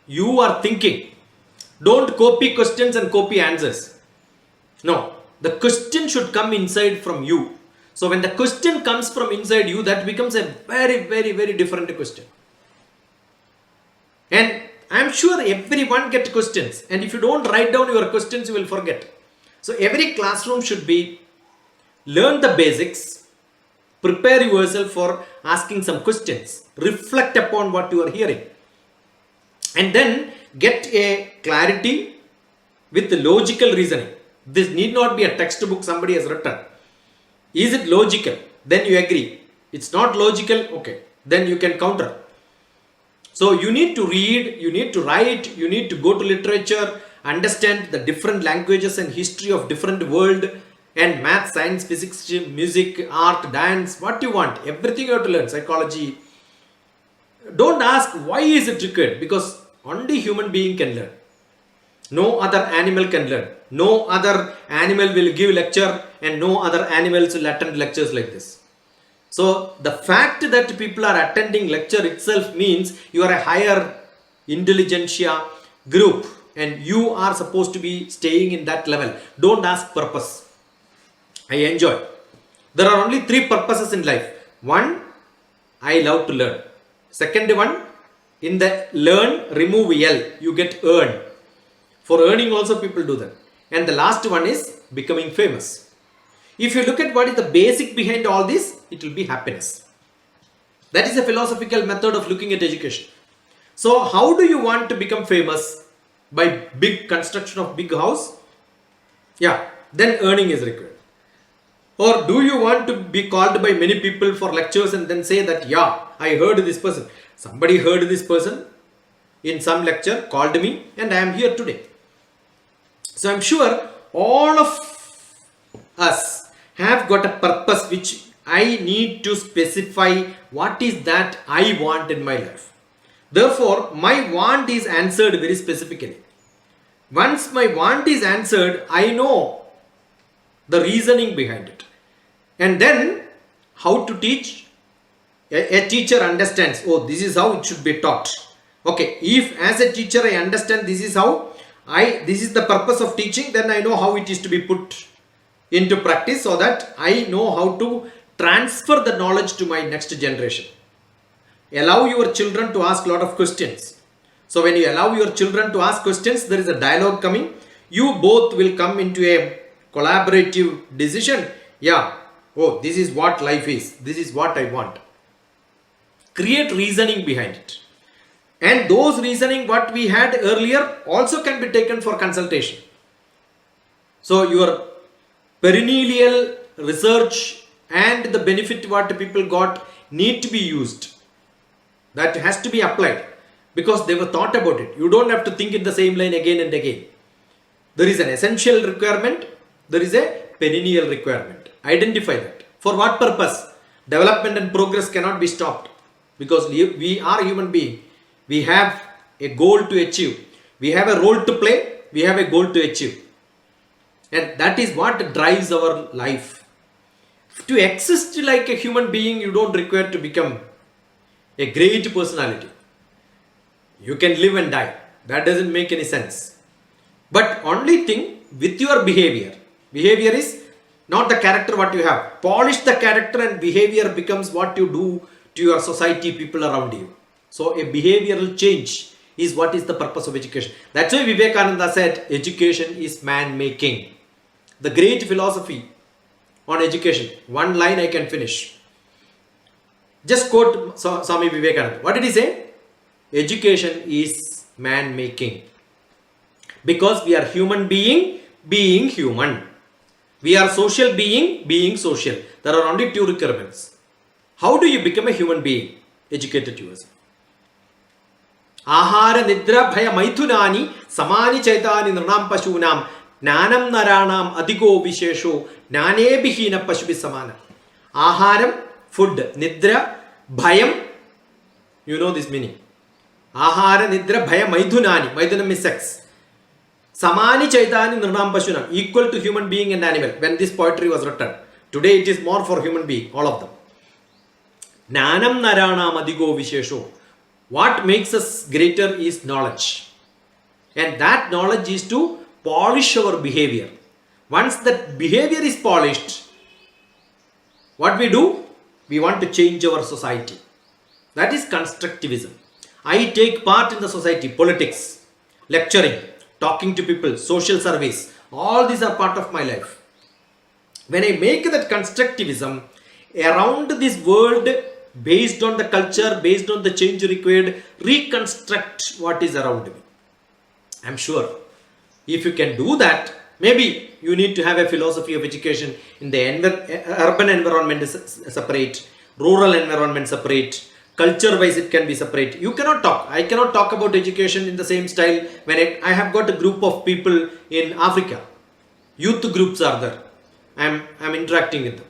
you are thinking. Don't copy questions and copy answers. No, the question should come inside from you. So when the question comes from inside you, that becomes a very, very, very different question. And I'm sure everyone gets questions. And if you don't write down your questions, you will forget. So every classroom should be learn the basics, prepare yourself for asking some questions, reflect upon what you are hearing, and then get a clarity with the logical reasoning. This need not be a textbook somebody has written. Is it logical? Then you agree. It's not logical, okay, then you can counter. So you need to read, you need to write, you need to go to literature, understand the different languages and history of different world, and math, science, physics, music, art, dance, what you want, everything you have to learn, psychology. Don't ask why is it required, because only human being can learn. No other animal can learn. No other animal will give lecture, and no other animals will attend lectures like this. So the fact that people are attending lecture itself means you are a higher intelligentsia group, and you are supposed to be staying in that level. Don't ask purpose. I enjoy. There are only 3 purposes in life. 1, I love to learn. Second one, in the learn, remove L, you get earn. For earning also people do that. And the last one is becoming famous. If you look at what is the basic behind all this, it will be happiness. That is a philosophical method of looking at education. So how do you want to become famous? By big construction of big house? Yeah, then earning is required. Or do you want to be called by many people for lectures and then say that, yeah, I heard this person. Somebody heard this person in some lecture, called me, and I am here today. So I'm sure all of us have got a purpose which I need to specify what is that I want in my life. Therefore, my want is answered very specifically. Once my want is answered, I know the reasoning behind it. And then how to teach? A teacher understands, oh, this is how it should be taught. Okay, if as a teacher I understand this is the purpose of teaching, then I know how it is to be put into practice, so that I know how to transfer the knowledge to my next generation. Allow your children to ask a lot of questions. So when you allow your children to ask questions, there is a dialogue coming. You both will come into a collaborative decision. Yeah, oh, this is what life is. This is what I want. Create reasoning behind it. And those reasoning what we had earlier also can be taken for consultation. So your perennial research and the benefit what people got need to be used. That has to be applied because they were thought about it. You don't have to think in the same line again and again. There is an essential requirement. There is a perennial requirement. Identify that. For what purpose? Development and progress cannot be stopped because we are human beings. We have a goal to achieve. We have a role to play. We have a goal to achieve. And that is what drives our life. To exist like a human being, you don't require to become a great personality. You can live and die. That doesn't make any sense. But only thing with your behavior. Behavior is not the character what you have. Polish the character and behavior becomes what you do to your society, people around you. So a behavioral change is what is the purpose of education. That's why Vivekananda said education is man-making. The great philosophy on education. One line I can finish. Just quote Swami Vivekananda. What did he say? Education is man-making. Because we are human being human. We are social being social. There are only two requirements. How do you become a human being? Educated yourself. Ahara nidra bhaya maithunani samani chaitani nirnam pashunam nanam naranam adigo vishesho nane bihina pashubhi samana. Aharam, food, nidra, bhayam, you know this meaning. Ahara nidra bhaya maithunani. Maithunam is sex. Samani chaitani nirnam pashunam, equal to human being and animal. When this poetry was written, today it is more for human being, all of them. Nanam naranam adigo vishesho. What makes us greater is knowledge. And that knowledge is to polish our behavior. Once that behavior is polished, what we do? We want to change our society. That is constructivism. I take part in the society, politics, lecturing, talking to people, social service. All these are part of my life. When I make that constructivism around this world, based on the culture, based on the change required, reconstruct what is around me. I'm sure if you can do that, maybe you need to have a philosophy of education in the urban environment is separate, rural environment separate, culture wise it can be separate. You cannot talk. I cannot talk about education in the same style when I have got a group of people in Africa. Youth groups are there. I'm interacting with them.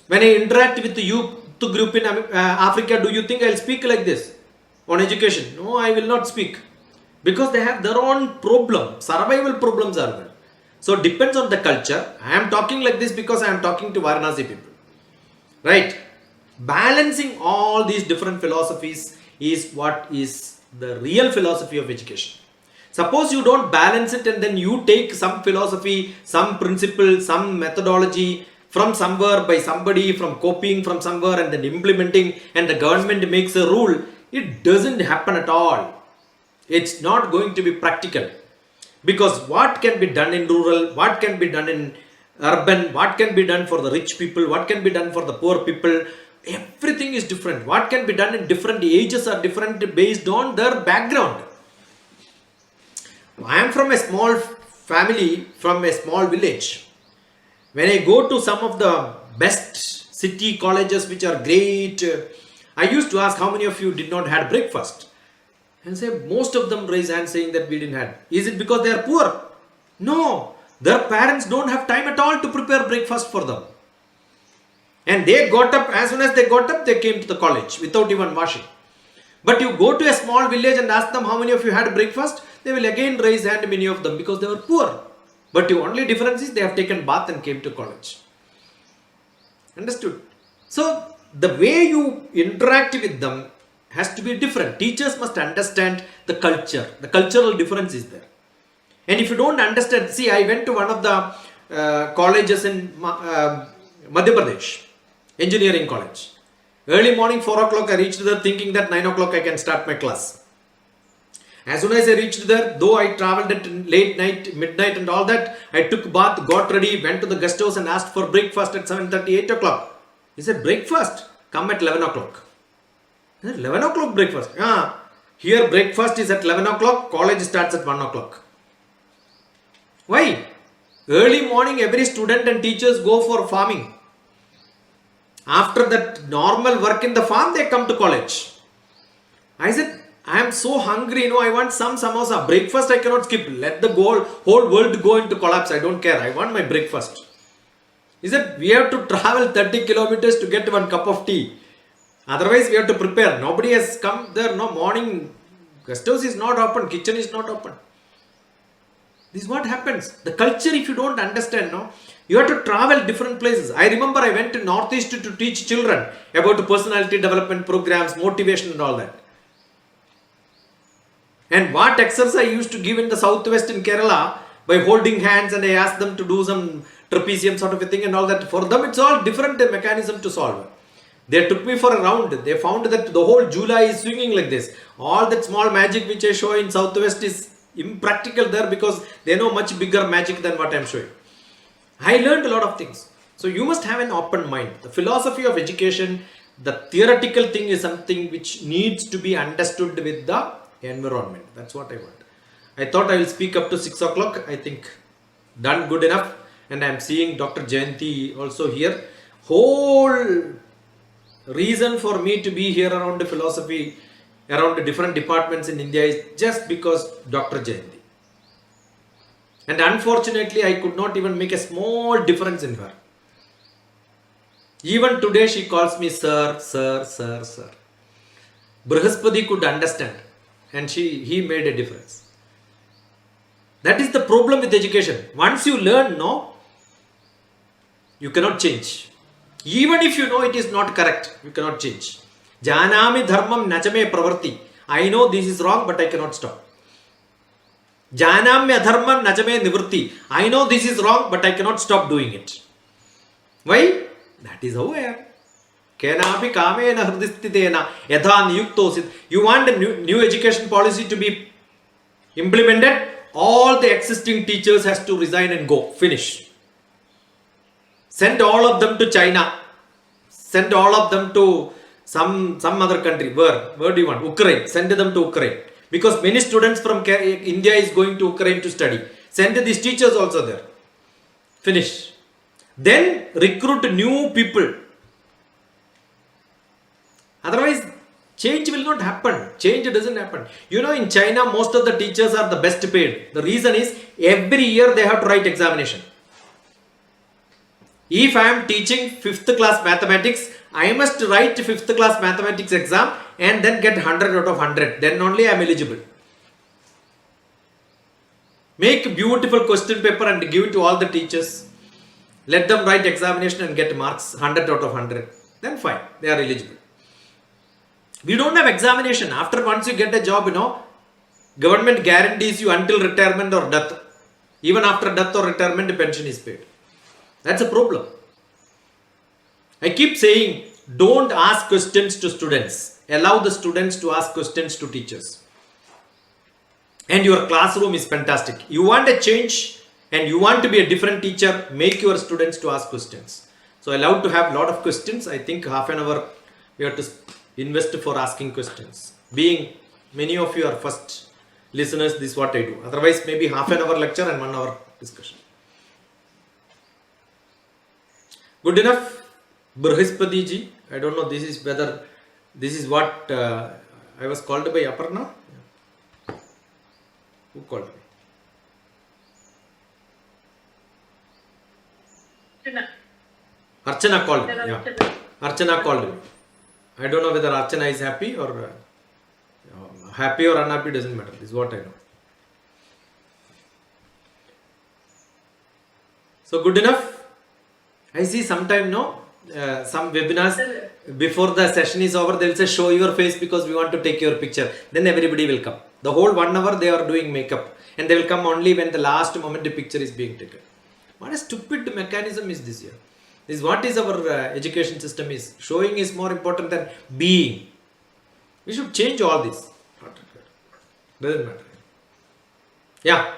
When I interact with the youth group in Africa, do you think I'll speak like this on education? No, I will not speak. Because they have their own problem. Survival problems are there. So it depends on the culture. I am talking like this because I am talking to Varanasi people. Right? Balancing all these different philosophies is what is the real philosophy of education. Suppose you don't balance it and then you take some philosophy, some principle, some methodology from somewhere by somebody, from copying from somewhere and then implementing, and the government makes a rule. It doesn't happen at all. It's not going to be practical. Because what can be done in rural, what can be done in urban, what can be done for the rich people, what can be done for the poor people, everything is different. What can be done in different ages are different based on their background. I am from a small family, from a small village. When I go to some of the best city colleges which are great, I used to ask how many of you did not have breakfast? And say most of them raise hands saying that we didn't have. Is it because they are poor? No. Their parents don't have time at all to prepare breakfast for them. And they got up, as soon as they got up, they came to the college without even washing. But you go to a small village and ask them how many of you had breakfast, they will again raise hand, many of them, because they were poor. But the only difference is they have taken bath and came to college. Understood? So the way you interact with them has to be different. Teachers must understand the culture. The cultural difference is there. And if you don't understand, see, I went to one of the colleges in Madhya Pradesh, engineering college. Early morning, 4 o'clock, I reached there thinking that 9 o'clock I can start my class. As soon as I reached there, though I traveled at late night, midnight and all that, I took bath, got ready, went to the guest house and asked for breakfast at 7:30, 8 o'clock. He said, breakfast? Come at 11 o'clock. I said, 11 o'clock breakfast? Yeah. Here breakfast is at 11 o'clock, college starts at 1 o'clock. Why? Early morning, every student and teachers go for farming. After that normal work in the farm, they come to college. I said, I am so hungry, I want some samosa. Breakfast I cannot skip. Let the whole world go into collapse. I don't care. I want my breakfast. He said, we have to travel 30 kilometers to get one cup of tea. Otherwise, we have to prepare. Nobody has come there. No morning. Guest house is not open. Kitchen is not open. This is what happens. The culture, if you don't understand, no, you have to travel different places. I remember I went to Northeast to teach children about personality development programs, motivation and all that. And what exercise I used to give in the Southwest in Kerala by holding hands, and I asked them to do some trapezium sort of a thing and all that. For them, it's all different mechanism to solve. They took me for a round. They found that the whole July is swinging like this. All that small magic which I show in Southwest is impractical there, because they know much bigger magic than what I am showing. I learned a lot of things. So you must have an open mind. The philosophy of education, the theoretical thing is something which needs to be understood with the environment. That's what I want. I thought I will speak up to 6 o'clock. I think done good enough. And I am seeing Dr. Jayanti also here. Whole reason for me to be here around the philosophy, around the different departments in India is just because Dr. Jayanti. And unfortunately, I could not even make a small difference in her. Even today, she calls me sir, sir, sir, sir. Brihaspati could understand, and he made a difference. That is the problem with education. Once you learn, no, you cannot change. Even if you know it is not correct, you cannot change. Janami dharmam nachame pravarti. I know this is wrong, but I cannot stop. Janamya dharmam nachame nivritti. I know this is wrong, but I cannot stop doing it. Why? That is how I am. Kenapi kamena hridistitena yatha niyuktosit. You want a new education policy to be implemented? All the existing teachers has to resign and go. Finish. Send all of them to China. Send all of them to some other country. Where do you want? Ukraine. Send them to Ukraine. Because many students from India is going to Ukraine to study. Send these teachers also there. Finish. Then recruit new people. Otherwise, change will not happen. Change doesn't happen. You know, in China, most of the teachers are the best paid. The reason is every year they have to write examination. If I am teaching 5th class mathematics, I must write 5th class mathematics exam and then get 100 out of 100. Then only I am eligible. Make beautiful question paper and give it to all the teachers. Let them write examination and get marks 100 out of 100. Then fine, they are eligible. We don't have examination. After once you get a job, you know, government guarantees you until retirement or death. Even after death or retirement, the pension is paid. That's a problem. I keep saying, don't ask questions to students. Allow the students to ask questions to teachers. And your classroom is fantastic. You want a change and you want to be a different teacher, make your students to ask questions. So allowed to have a lot of questions. I think half an hour we have to invest for asking questions. Being many of you are first listeners, this is what I do. Otherwise, maybe half an hour lecture and 1 hour discussion. Good enough, Brihaspati ji. I don't know. This is whether this is what I was called by Aparna. Who called me? Archana called me. Yeah. Archana called me. I don't know whether Archana is happy or unhappy doesn't matter. This is what I know. So good enough. I see sometime some webinars before the session is over, they will say show your face because we want to take your picture. Then everybody will come. The whole 1 hour they are doing makeup and they will come only when the last moment the picture is being taken. What a stupid mechanism is this here. This is what is our education system is. Showing is more important than being. We should change all this. Doesn't matter. Yeah.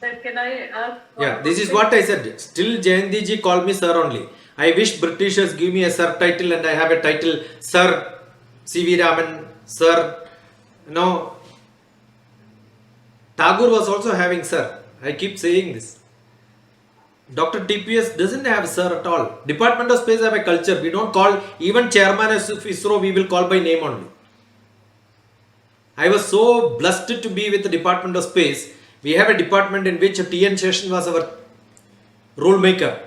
Can I ask? Yeah, this is what I said. Still Jayanti ji call me sir only. I wish Britishers give me a sir title and I have a title Sir C.V. Raman, Sir. No. Tagore was also having sir. I keep saying this. DrTPS doesn't have sir at all. Department of Space have a culture. We don't call even chairman of ISRO, we will call by name only. I was so blessed to be with the Department of Space. We have a department in which T.N. Session was our rule maker.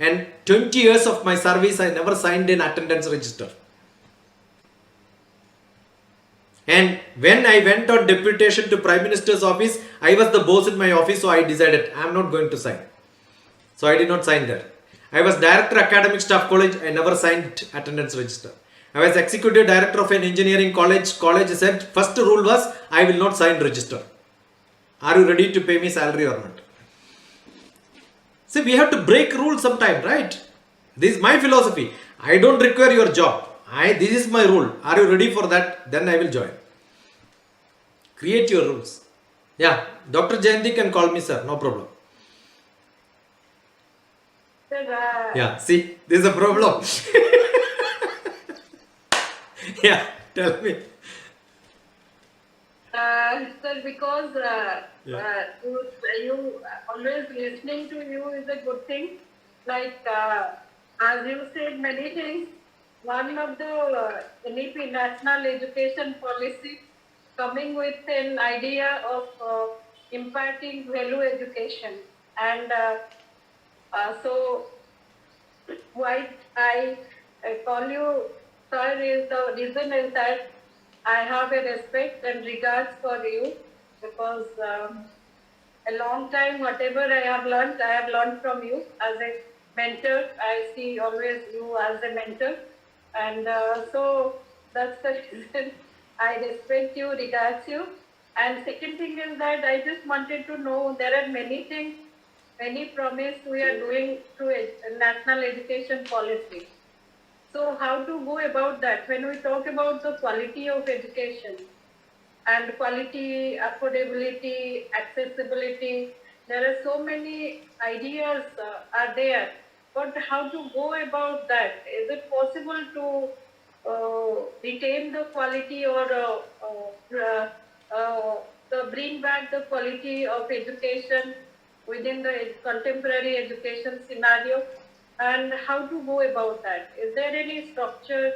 And 20 years of my service, I never signed an attendance register. And when I went on deputation to Prime Minister's office, I was the boss in my office, so I decided I am not going to sign. So I did not sign there. I was director academic staff college, I never signed attendance register. I was executive director of an engineering college. College said first rule was I will not sign register. Are you ready to pay me salary or not? See, we have to break rules sometime, right? This is my philosophy. I don't require your job. This is my rule. Are you ready for that? Then I will join. Create your rules. Yeah, Dr. Jayanti can call me sir, no problem. Sir, Yeah, see, this is a problem. Yeah, tell me. sir, because you always listening to you is a good thing. Like as you said many things, one of the NEP National Education Policy coming with an idea of imparting value education, and so why I call you sir is the reason is that I have a respect and regards for you, because a long time whatever I have learned from you as a mentor. I see always you as a mentor, and so that's the reason I respect you, regards you. And second thing is that I just wanted to know, there are many things, many promise we are doing through a national education policy. So how to go about that when we talk about the quality of education and quality, affordability, accessibility? There are so many ideas are there, but how to go about that? Is it possible to retain the quality or bring back the quality of education within the contemporary education scenario? And how to go about that? Is there any structure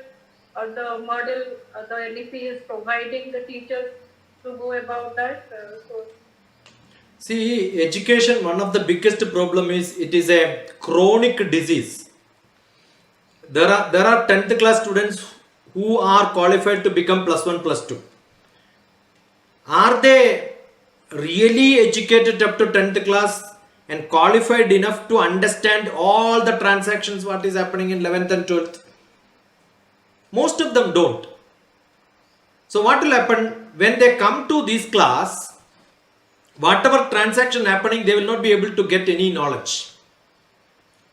or the model the NEP is providing the teachers to go about that? See, education, one of the biggest problem is it is a chronic disease. There are 10th class students who are qualified to become +1, +2. Are they really educated up to 10th class and qualified enough to understand all the transactions what is happening in 11th and 12th? Most of them don't. So what will happen when they come to this class? Whatever transaction happening, they will not be able to get any knowledge.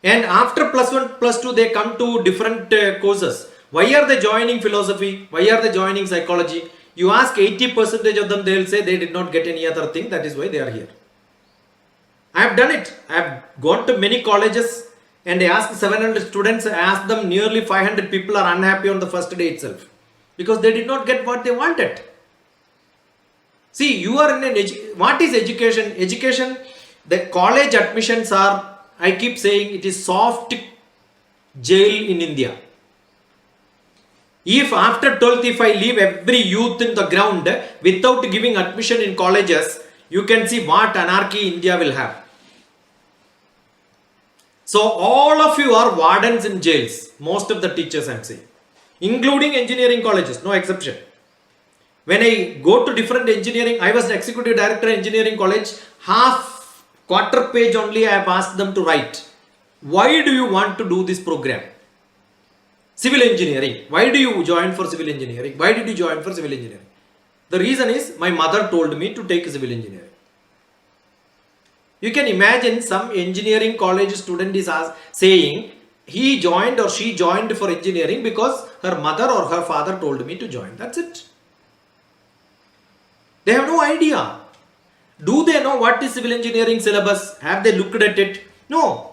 And after +1, +2, they come to different courses. Why are they joining philosophy? Why are they joining psychology? You ask 80% of them, they will say they did not get any other thing. That is why they are here. I have done it. I have gone to many colleges and I asked 700 students. I asked them, nearly 500 people are unhappy on the first day itself because they did not get what they wanted. See, you are in an what is education? Education, the college admissions are, I keep saying, it is soft jail in India. If after 12th, if I leave every youth in the ground without giving admission in colleges, you can see what anarchy India will have. So all of you are wardens in jails, most of the teachers I am saying, including engineering colleges, no exception. When I go to different engineering, I was the executive director engineering college, quarter page only I have asked them to write. Why do you want to do this program? Civil engineering. Why do you join for civil engineering? Why did you join for civil engineering? The reason is my mother told me to take civil engineering. You can imagine some engineering college student is saying he joined or she joined for engineering because her mother or her father told me to join. That's it. They have no idea. Do they know what is civil engineering syllabus? Have they looked at it? No.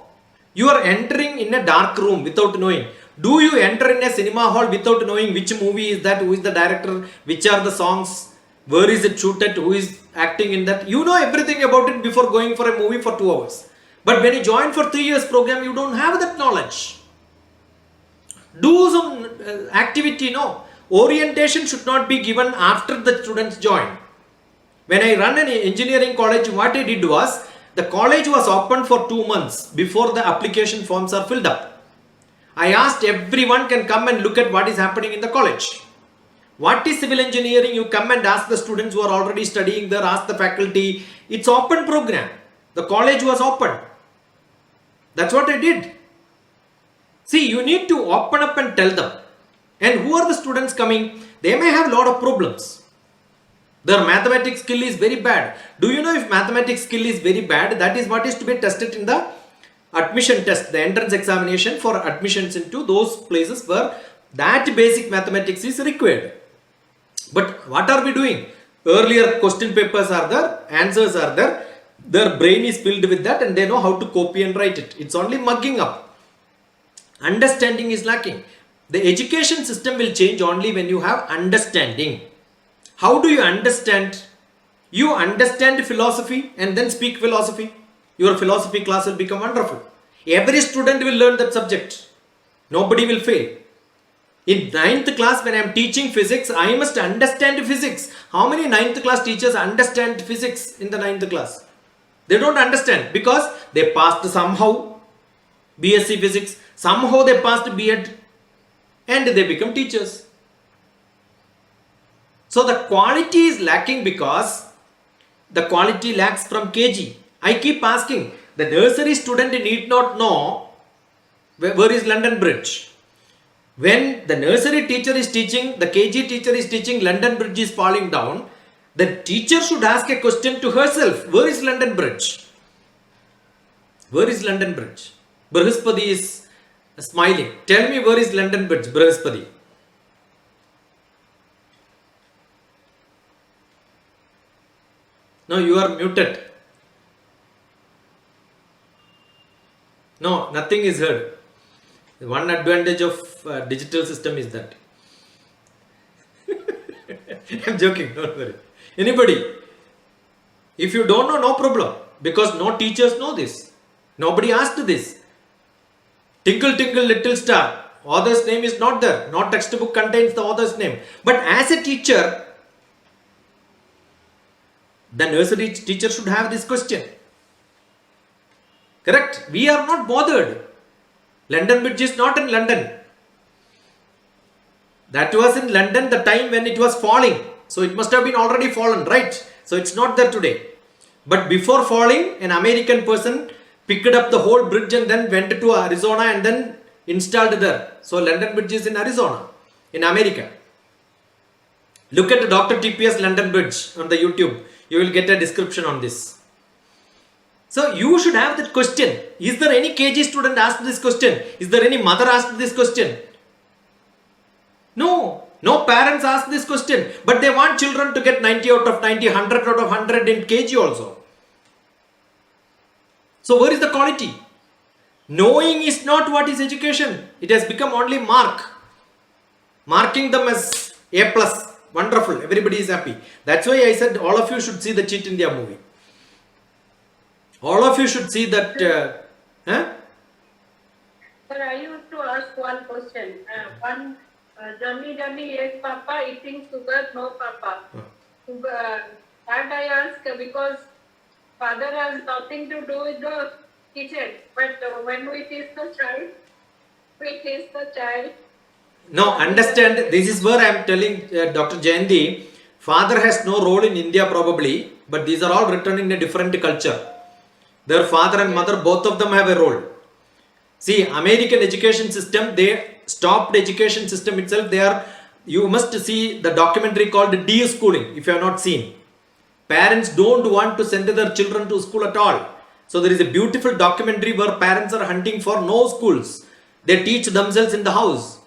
You are entering in a dark room without knowing. Do you enter in a cinema hall without knowing which movie is that, who is the director, which are the songs, where is it shooted, who is acting in that? You know everything about it before going for a movie for 2 hours. But when you join for 3 years program, you don't have that knowledge. Do some activity, no. Orientation should not be given after the students join. When I run an engineering college, what I did was, the college was open for 2 months before the application forms are filled up. I asked everyone can come and look at what is happening in the college. What is civil engineering? You come and ask the students who are already studying there, ask the faculty. It's open program. The college was open. That's what I did. See, you need to open up and tell them. And who are the students coming? They may have a lot of problems. Their mathematics skill is very bad. Do you know if mathematics skill is very bad, that is what is to be tested in the admission test, the entrance examination for admissions into those places where that basic mathematics is required. But what are we doing? Earlier question papers are there, answers are there, their brain is filled with that and they know how to copy and write it. It's only mugging up. Understanding is lacking. The education system will change only when you have understanding. How do you understand? You understand philosophy and then speak philosophy. Your philosophy class will become wonderful. Every student will learn that subject. Nobody will fail. In 9th class, when I am teaching physics, I must understand physics. How many 9th class teachers understand physics in the 9th class? They don't understand because they passed somehow BSc physics, somehow they passed B.Ed and they become teachers. So the quality is lacking because the quality lacks from KG. I keep asking, the nursery student need not know where is London Bridge. When the nursery teacher is teaching, the KG teacher is teaching, London Bridge is falling down, the teacher should ask a question to herself, where is London Bridge? Where is London Bridge? Brihaspati is smiling. Tell me, where is London Bridge, Brihaspati? No, you are muted. No, nothing is heard. One advantage of digital system is that. I'm joking, don't worry. Anybody? If you don't know, no problem. Because no teachers know this. Nobody asked this. Tinkle, tinkle, little star. Author's name is not there. No textbook contains the author's name. But as a teacher, the nursery teacher should have this question. Correct? We are not bothered. London Bridge is not in London. That was in London the time when it was falling. So it must have been already fallen, right? So it's not there today. But before falling, an American person picked up the whole bridge and then went to Arizona and then installed there. So London Bridge is in Arizona, in America. Look at the DrTPS London Bridge on the YouTube. You will get a description on this. So you should have that question. Is there any KG student asked this question? Is there any mother asked this question? No. No parents ask this question. But they want children to get 90 out of 90, 100 out of 100 in KG also. So where is the quality? Knowing is not what is education. It has become only mark. Marking them as A+. Wonderful. Everybody is happy. That's why I said all of you should see the Cheat India movie. All of you should see that. Sir, I used to ask one question. Johnny, yes, Papa, eating sugar, no, Papa. That I ask because father has nothing to do with the kitchen. But when we taste the child, No, understand, this is where I am telling Dr. Jayanti, father has no role in India probably, but these are all written in a different culture. Their father and mother, both of them have a role. See, American education system, they stopped education system itself. You must see the documentary called De-Schooling, if you have not seen. Parents don't want to send their children to school at all. So there is a beautiful documentary where parents are hunting for no schools. They teach themselves in the house.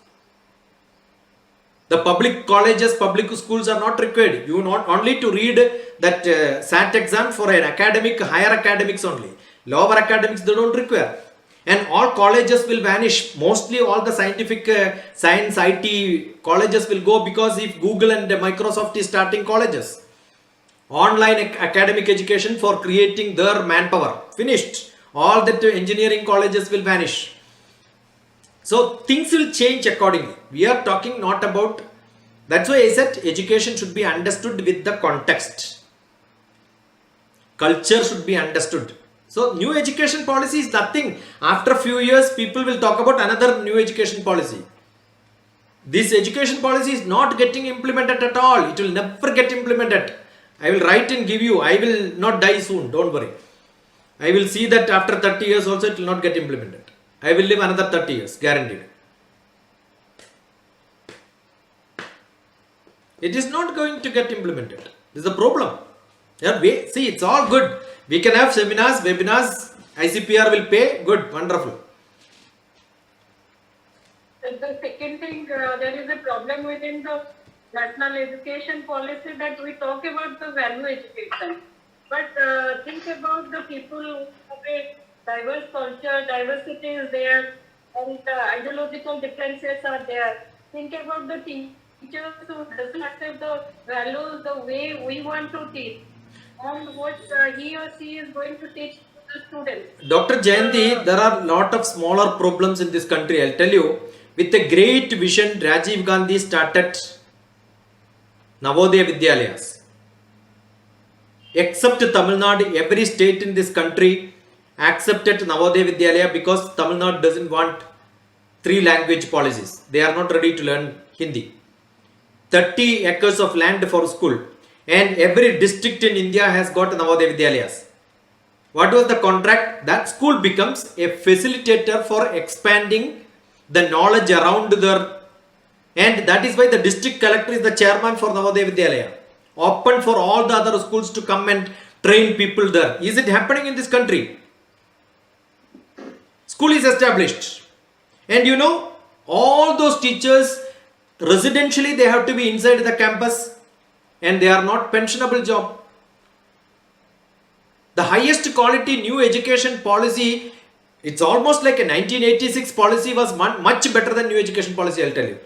The public colleges, public schools are not required. You not only to read that SAT exam for an academic, higher academics only. Lower academics they don't require. And all colleges will vanish. Mostly all the scientific, science, IT colleges will go because if Google and Microsoft is starting colleges. Online academic education for creating their manpower. Finished. All that engineering colleges will vanish. So things will change accordingly. We are talking not about, that's why I said education should be understood with the context. Culture should be understood. So new education policy is nothing. After a few years, people will talk about another new education policy. This education policy is not getting implemented at all. It will never get implemented. I will write and give you. I will not die soon. Don't worry. I will see that after 30 years also it will not get implemented. I will live another 30 years, guaranteed. It is not going to get implemented. This is the problem. Yeah, see, it's all good. We can have seminars, webinars, ICPR will pay. Good, wonderful. The second thing, there is a problem within the national education policy that we talk about the value education. But think about the people who have a diverse culture, diversity is there, and ideological differences are there. Think about the teachers who doesn't accept the values the way we want to teach, and what he or she is going to teach to the students. Dr. Jayanti, there are a lot of smaller problems in this country. I'll tell you, with a great vision, Rajiv Gandhi started Navodaya Vidyalayas. Except Tamil Nadu, every state in this country accepted Navodaya Vidyalaya because Tamil Nadu doesn't want 3 language policies. They are not ready to learn Hindi. 30 acres of land for school, and every district in India has got Navodaya Vidyalayas. What was the contract? That school becomes a facilitator for expanding the knowledge around their, and that is why the district collector is the chairman for Navodaya Vidyalaya. Open for all the other schools to come and train people there. Is it happening in this country? School is established, and you know, all those teachers residentially they have to be inside the campus, and they are not pensionable job. The highest quality new education policy, it's almost like a 1986 policy was much better than new education policy, I'll tell you.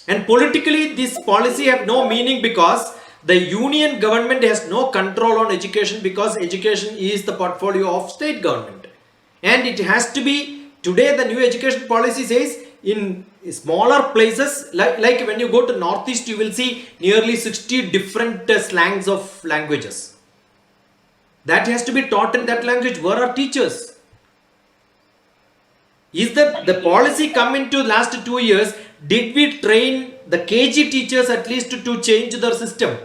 And politically this policy have no meaning because the union government has no control on education, because education is the portfolio of state government. And it has to be, today the new education policy says in smaller places, like when you go to Northeast, you will see nearly 60 different slangs of languages. That has to be taught in that language. Where are teachers? Is that the policy come into last 2 years? Did we train the KG teachers at least to change their system?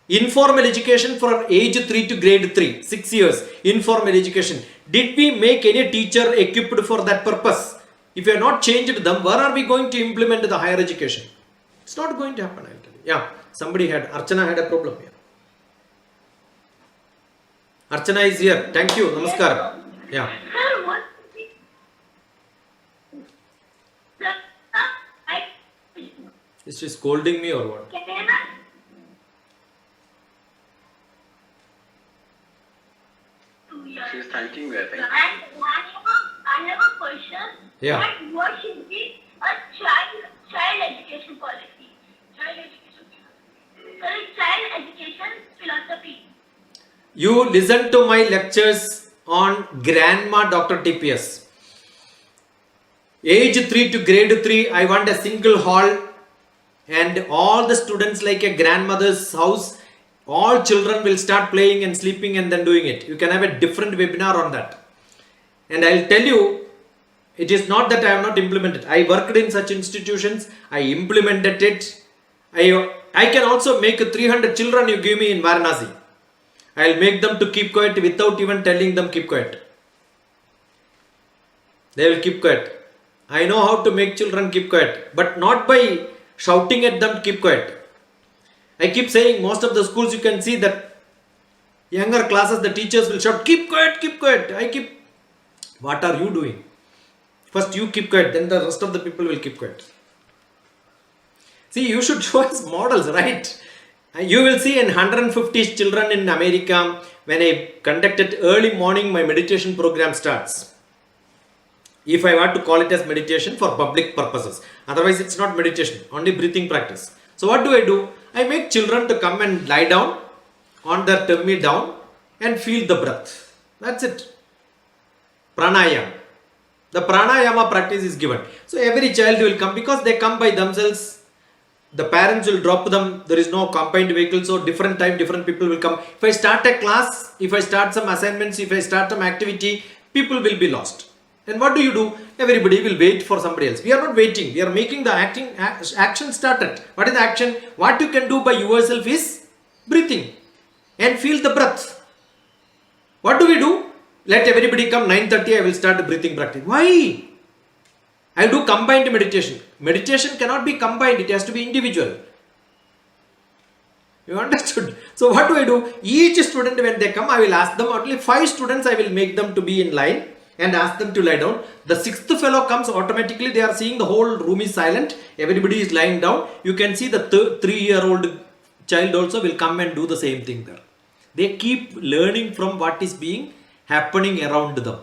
Informal education for age 3 to grade 3, 6 years, informal education. Did we make any teacher equipped for that purpose? If we have not changed them, where are we going to implement the higher education? It's not going to happen, I'll tell you. Yeah, somebody had, Archana had a problem here. Archana is here. Thank you. Namaskar. Yeah. Is she scolding me or what? She is thanking you, I think. And I have a question. Yeah. What should be a child education policy? Child education philosophy. You listen to my lectures on Grandma DrTPS. Age 3 to grade 3, I want a single hall and all the students like a grandmother's house. All children will start playing and sleeping and then doing it. You can have a different webinar on that. And I'll tell you, it is not that I have not implemented. I worked in such institutions. I implemented it. I can also make 300 children you give me in Varanasi. I'll make them to keep quiet without even telling them keep quiet. They will keep quiet. I know how to make children keep quiet, but not by shouting at them to keep quiet. I keep saying most of the schools you can see that younger classes the teachers will shout keep quiet, keep quiet. What are you doing? First you keep quiet, then the rest of the people will keep quiet. See, you should show us models, right? You will see in 150 children in America, when I conducted early morning, my meditation program starts. If I want to call it as meditation for public purposes. Otherwise, it's not meditation, only breathing practice. So what do? I make children to come and lie down on their tummy down and feel the breath. That's it. Pranayama. The pranayama practice is given. So every child will come because they come by themselves. The parents will drop them. There is no combined vehicle. So different time, different people will come. If I start a class, if I start some assignments, if I start some activity, people will be lost. And what do? Everybody will wait for somebody else. We are not waiting. We are making the action started. What is the action? What you can do by yourself is breathing and feel the breath. What do? Let everybody come 9:30. I will start the breathing practice. Why? I do combined meditation. Meditation cannot be combined. It has to be individual. You understood? So what do? Each student, when they come, I will ask them, only 5 students I will make them to be in line and ask them to lie down. The 6th fellow comes automatically. They are seeing the whole room is silent. Everybody is lying down. You can see the 3-year-old child also will come and do the same thing there. They keep learning from what is being happening around them.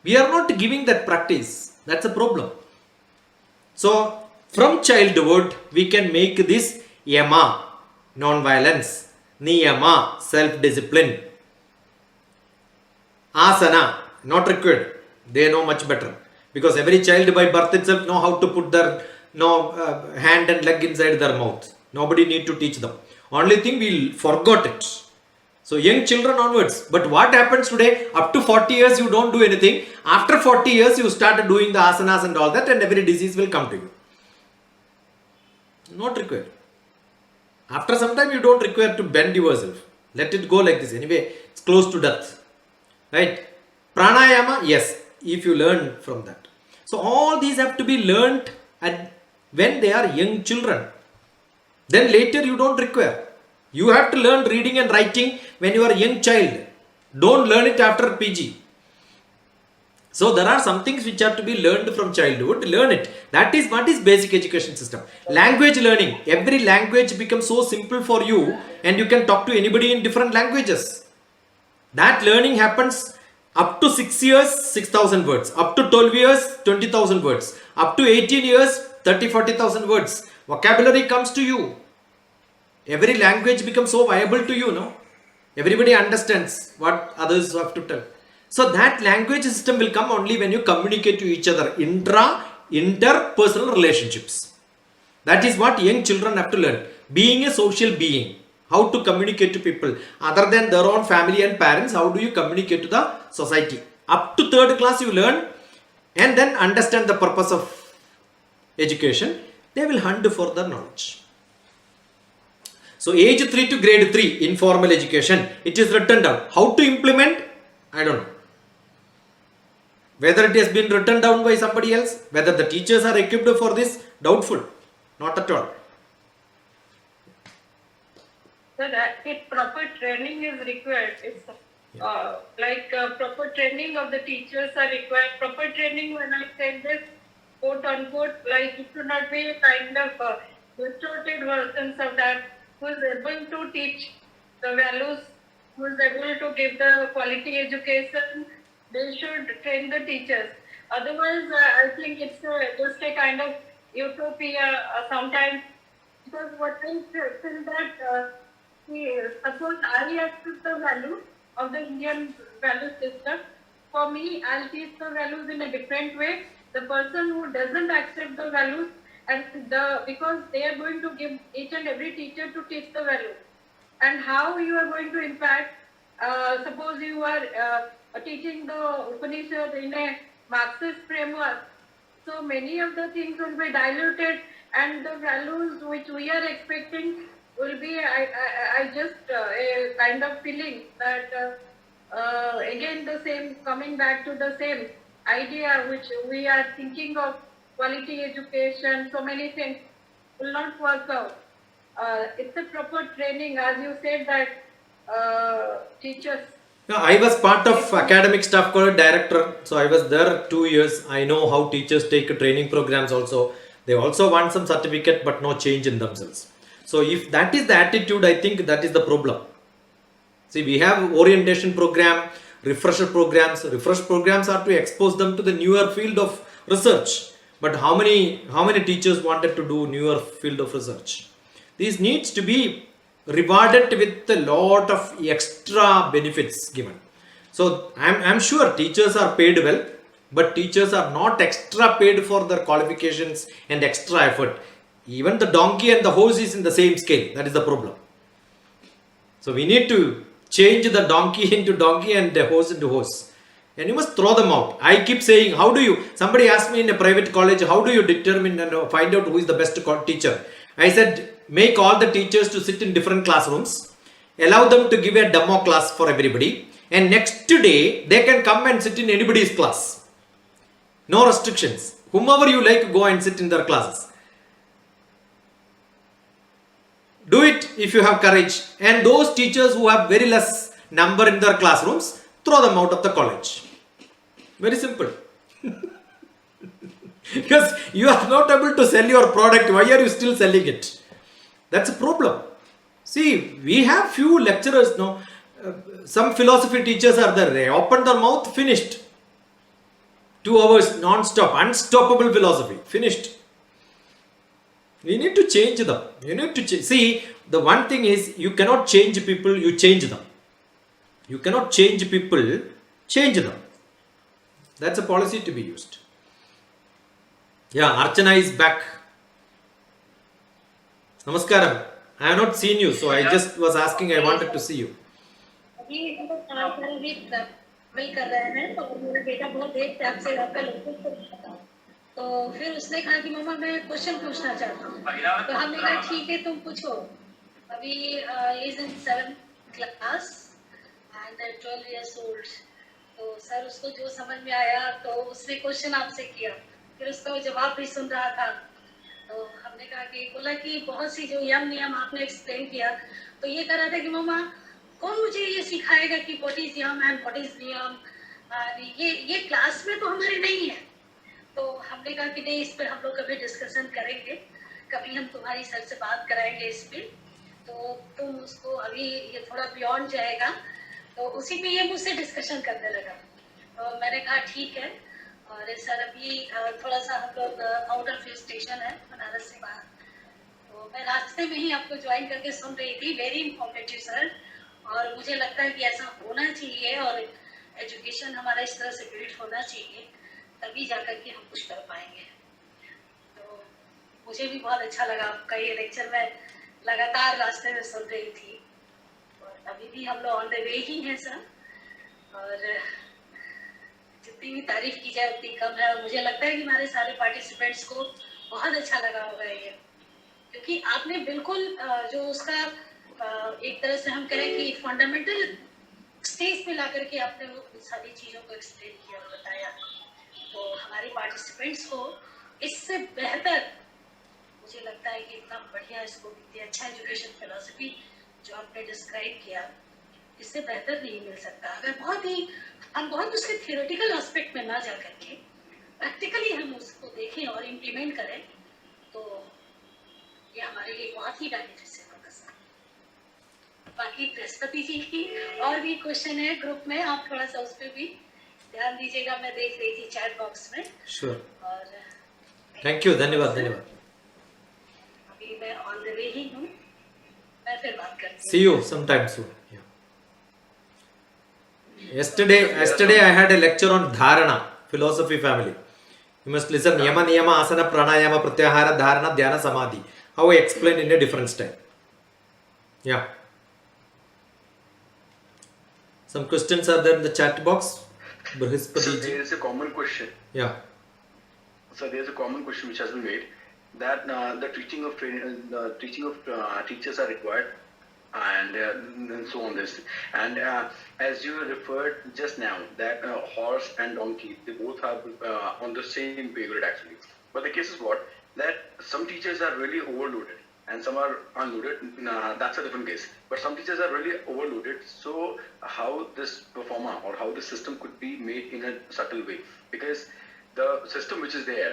We are not giving that practice. That's a problem. So from childhood, we can make this yama, non-violence, niyama, self-discipline, asana, not required. They know much better. Because every child by birth itself know how to put their hand and leg inside their mouth. Nobody need to teach them. Only thing we forgot it. So young children onwards. But what happens today? Up to 40 years you don't do anything. After 40 years you start doing the asanas and all that, and every disease will come to you. Not required. After some time you don't require to bend yourself. Let it go like this. Anyway, it's close to death. Right? Pranayama, yes, if you learn from that. So all these have to be learnt when they are young children. Then later you don't require. You have to learn reading and writing when you are a young child. Don't learn it after PG. So there are some things which have to be learned from childhood. Learn it. That is what is basic education system. Language learning. Every language becomes so simple for you and you can talk to anybody in different languages. That learning happens up to 6 years, 6,000 words. Up to 12 years, 20,000 words. Up to 18 years, 30,000-40,000 words. Vocabulary comes to you. Every language becomes so viable to you, no? Everybody understands what others have to tell. So that language system will come only when you communicate to each other. Interpersonal relationships. That is what young children have to learn. Being a social being. How to communicate to people. Other than their own family and parents, how do you communicate to the society? Up to 3rd class you learn and then understand the purpose of education. They will hunt for the knowledge. So age 3 to grade 3, informal education. It is written down. How to implement? I don't know. Whether it has been written down by somebody else, whether the teachers are equipped for this, doubtful. Not at all. So if proper training is required, it's proper training of the teachers are required. Proper training, when I said this, quote unquote, like it should not be a kind of distorted versions of that, who is able to teach the values, who is able to give the quality education. They should train the teachers. Otherwise, I think it's just a kind of utopia sometimes. Because what I feel that suppose I accept the value of the Indian value system. For me, I'll teach the values in a different way. The person who doesn't accept the values, and because they are going to give each and every teacher to teach the values. And how you are going to impact, suppose you are teaching the Upanishad in a Marxist framework. So many of the things will be diluted and the values which we are expecting will be, I just a kind of feeling that again the same, coming back to the same idea which we are thinking of, quality education, so many things will not work out. It's a proper training, as you said that teachers. No, I was part of academic staff called director, so I was there 2 years. I know how teachers take training programs also. They also want some certificate but no change in themselves. So if that is the attitude, I think that is the problem. See, we have orientation program, refresher programs. Refresh programs are to expose them to the newer field of research. But how many teachers wanted to do newer field of research? This needs to be rewarded with a lot of extra benefits given. So I'm sure teachers are paid well, but teachers are not extra paid for their qualifications and extra effort. Even the donkey and the horse is in the same scale. That is the problem. So we need to change the donkey into donkey and the horse into horse. and you must throw them out. I keep saying, how do you, somebody asked me in a private college, how do you determine and find out who is the best teacher? I said, make all the teachers to sit in different classrooms, allow them to give a demo class for everybody, and next day they can come and sit in anybody's class. No restrictions. Whomever you like, go and sit in their classes. Do it if you have courage. And those teachers who have very less number in their classrooms, throw them out of the college. Very simple. Because you are not able to sell your product. Why are you still selling it? That's a problem. See, we have few lecturers now. Some philosophy teachers are there. They open their mouth, finished. 2 hours non-stop, unstoppable philosophy, finished. We need to change them. You need to see, the one thing is, you cannot change people, you change them. You cannot change people, change them. That's a policy to be used. Yeah, Archana is back. Namaskaram. I have not seen you, so I just was asking, I wanted to see you. अभी हम लोग transfer भी travel कर रहे हैं तो मेरा बेटा बहुत देर से आपसे आपका लोगों को था तो फिर उसने कहा कि मम्मा मैं क्वेश्चन पूछना चाहता हूँ तो हमने कहा ठीक है तुम पूछो अभी is in 7th class and 12 years old तो सर उसको जो समझ में आया तो उसने क्वेश्चन आपसे किया फिर उसका जवाब भी सुन रहा था तो हमने कहा कि बोला कि बहुत सी जो यम नियम आपने एक्सप्लेन किया तो ये कह रहा था कि मम्मा कौन मुझे ये सिखाएगा कि what is yam and what is niyam ये क्लास में तो हमारे नहीं है तो हमने कहा कि नहीं इस पर हम लोग कभी डिस्कशन करेंगे कभी हम तुम्हारी सर से बात कराएंगे इस पे तो तुम उसको अभी ये थोड़ा बियॉन्ड जाएगा तो उसी पे ये मुझसे डिस्कशन करने लगा तो मैंने कहा ठीक है और सर अभी थोड़ा सा हम लोग आउट ऑफ स्टेशन है बनारस से बाहर तो मैं रास्ते में ही आपको ज्वाइन करके सुन रही थी वेरी इंफॉर्मेटिव सर और मुझे लगता है कि ऐसा होना चाहिए और एजुकेशन हमारा इस तरह से बिल्ड होना चाहिए तभी जाकर के हम कुछ कर पाएंगे तो मुझे भी बहुत अच्छा लगा आपका ये लेक्चर मैं लगातार रास्ते में सुन रही थी और अभी भी हम लोग ऑन द वे ही हैं सर और जितनी भी तारीफ की जाए उतनी कम है और मुझे लगता है कि हमारे सारे पार्टिसिपेंट्स को बहुत अच्छा लगा होगा ये क्योंकि आपने बिल्कुल जो उसका एक तरह से हम कहें कि फंडामेंटल स्टेज पे ला करके आपने वो सारी चीज़ों को एक्सप्लेन किया और बताया तो हमारे पार्टिसिपेंट्स को इससे बेहतर मुझे लगता है कि इतना बढ़िया इसको इतनी अच्छा एजुकेशन फिलॉसफी जो आपने डिस्क्राइब किया इससे बेहतर नहीं मिल सकता अगर हम बहुत उसके थियोरेटिकल एस्पेक्ट में ना जा करके प्रैक्टिकली हम उसको देखें और इम्प्लीमेंट करें तो ये हमारे लिए बहुत ही बेनिफिशियल होगा सर बाकी बृहस्पति जी की और भी क्वेश्चन है ग्रुप में आप थोड़ा सा उस पर भी ध्यान दीजिएगा मैं देख रही थी चैट बॉक्स में श्योर और थैंक यू धन्यवाद अभी मैं ऑन द वे ही हूँ मैं फिर बात करती हूँ see you sometime soon yesterday I had a lecture on dharana philosophy family you must listen yama niyama asana pranayama pratyahara dharana dhyana samadhi how I explain in a different style yeah some questions are there in the chat box Brihaspati So ji. there is a common question. Yeah. So there is a common question which has been made that the teaching of teachers are required, and so on this. And as you referred just now, that horse and donkey they both are on the same pay grade actually. But the case is what that some teachers are really overloaded and some are unloaded. That's a different case. But some teachers are really overloaded. So how this performer or how this system could be made in a subtle way? Because the system which is there,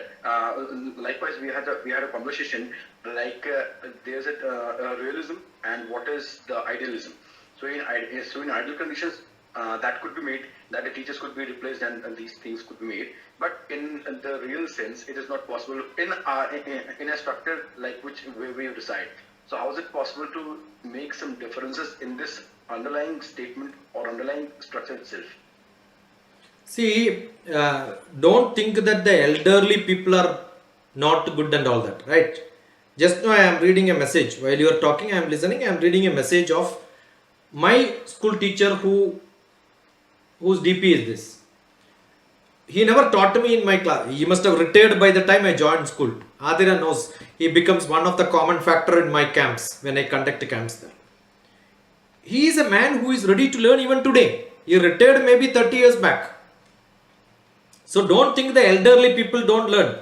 likewise we had a conversation like there's a realism and what is the idealism. So in ideal conditions that could be made, that the teachers could be replaced and these things could be made. But in the real sense, it is not possible in a structure like which we decide. So how is it possible to make some differences in this underlying statement or underlying structure itself? See, don't think that the elderly people are not good and all that, right? Just now I am reading a message. While you are talking, I am listening. I am reading a message of my school teacher whose DP is this. he never taught me in my class. He must have retired by the time I joined school. Adira knows. He becomes one of the common factor in my camps when I conduct camps there. He is a man who is ready to learn even today. He retired maybe 30 years back. So don't think the elderly people don't learn.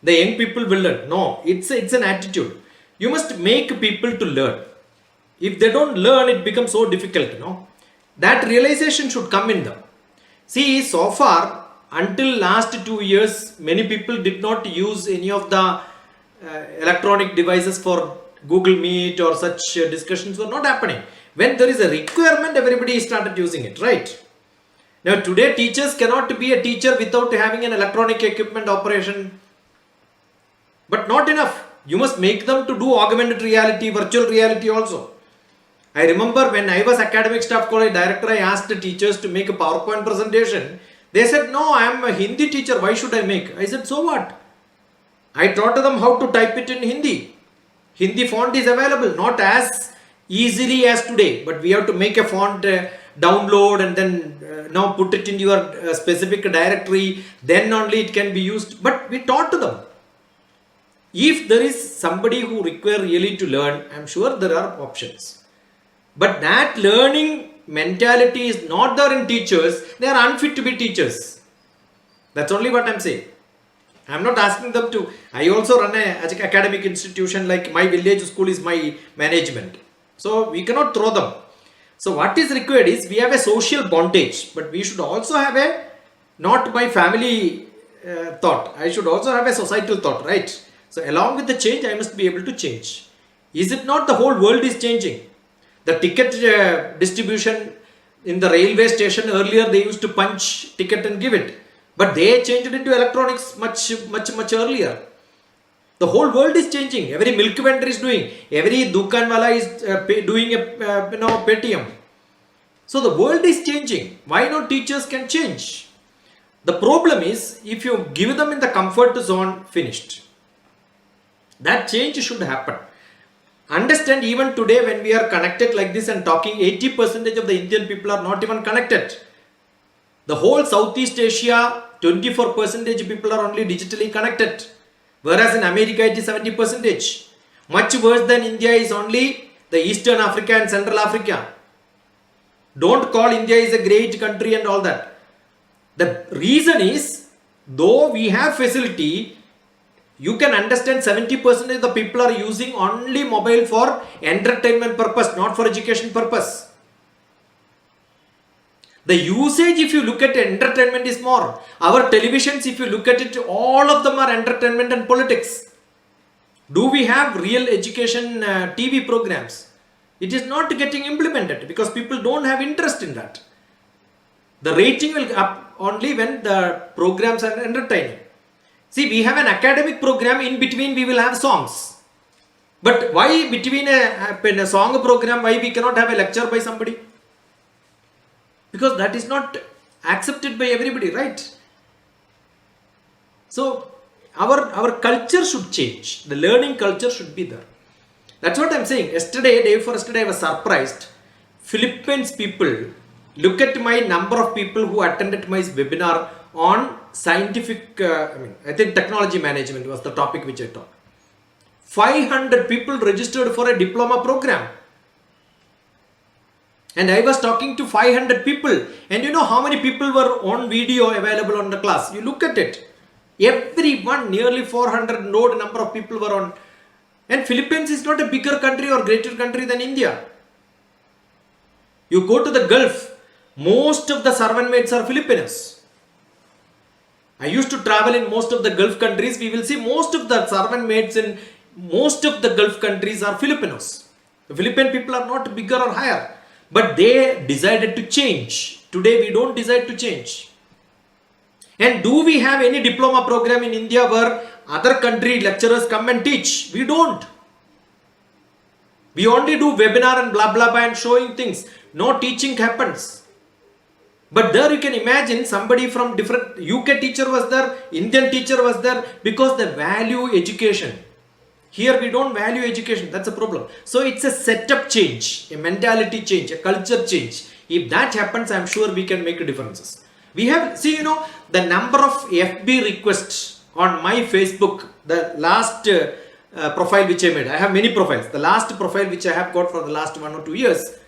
The young people will learn. No, it's an attitude. You must make people to learn. If they don't learn, it becomes so difficult, That realization should come in them. See, so far, until last 2 years, many people did not use any of the electronic devices for Google Meet or such discussions were not happening. When there is a requirement, everybody started using it, right? Now, today, teachers cannot be a teacher without having an electronic equipment operation. But not enough. You must make them to do augmented reality, virtual reality also. I remember when I was academic staff college director, I asked the teachers to make a PowerPoint presentation. They said, no, I am a Hindi teacher. Why should I make? I said, so what? I taught them how to type it in Hindi. Hindi font is available, not as easily as today. But we have to make a font, download and then now put it in your specific directory. Then only it can be used. But we taught to them. If there is somebody who require really to learn, I am sure there are options. But that learning mentality is not there in teachers. They are unfit to be teachers. That's only what I am saying. I am not asking them to. I also run an academic institution, like my village school is my management. So we cannot throw them. So what is required is we have a social bondage, but we should also have a, not my family thought. I should also have a societal thought, right? So along with the change, I must be able to change. Is it not the whole world is changing? The ticket distribution in the railway station, earlier they used to punch ticket and give it. But they changed it into electronics much earlier. The whole world is changing. Every milk vendor is doing. Every dukanwala is doing a Paytm. So the world is changing. Why not teachers can change? The problem is, if you give them in the comfort zone, finished. That change should happen. Understand, even today when we are connected like this and talking, 80% of the Indian people are not even connected. The whole Southeast Asia, 24% people are only digitally connected. Whereas in America it is 70%. Much worse than India is only the Eastern Africa and Central Africa. Don't call India is a great country and all that. The reason is, though we have facility, you can understand 70% of the people are using only mobile for entertainment purpose, not for education purpose. The usage, if you look at entertainment, is more. Our televisions, if you look at it, all of them are entertainment and politics. Do we have real education TV programs? It is not getting implemented because people don't have interest in that. The rating will up only when the programs are entertaining. See, we have an academic program, in between we will have songs. But why between a song program, why we cannot have a lecture by somebody? Because that is not accepted by everybody, right? So, our culture should change. The learning culture should be there. That's what I'm saying. Day before yesterday, I was surprised. Philippines people, look at my number of people who attended my webinar on scientific, I think technology management was the topic which I taught. 500 people registered for a diploma program. And I was talking to 500 people. And you know how many people were on video available on the class? You look at it. Everyone, nearly 400 number of people were on. And Philippines is not a bigger country or greater country than India. You go to the Gulf, most of the servant maids are Filipinos. I used to travel in most of the Gulf countries. We will see most of the servant maids in most of the Gulf countries are Filipinos. The Philippine people are not bigger or higher. But they decided to change. Today we don't decide to change. And do we have any diploma program in India where other country lecturers come and teach? We don't. We only do webinar and blah blah blah and showing things. No teaching happens. But there you can imagine somebody from different, UK teacher was there, Indian teacher was there, because they value education. Here we don't value education, that's a problem. So it's a setup change, a mentality change, a culture change. If that happens, I'm sure we can make differences. We have, see, you know, the number of FB requests on my Facebook, the last profile which I made. I have many profiles. The last profile which I have got for the last 1 or 2 years,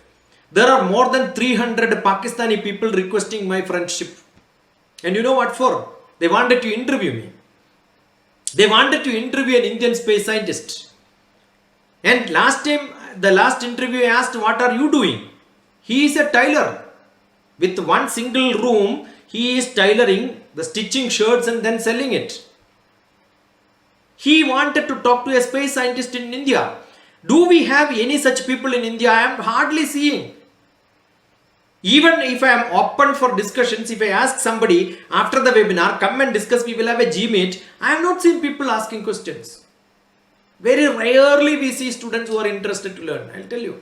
there are more than 300 Pakistani people requesting my friendship. And you know what for? They wanted to interview me. They wanted to interview an Indian space scientist. And last time, the last interview I asked, what are you doing? He is a tailor. With one single room, he is tailoring, the stitching shirts and then selling it. He wanted to talk to a space scientist in India. Do we have any such people in India? I am hardly seeing. Even if I am open for discussions, if I ask somebody after the webinar, come and discuss, we will have a G-Meet. I have not seen people asking questions. Very rarely we see students who are interested to learn. I'll tell you.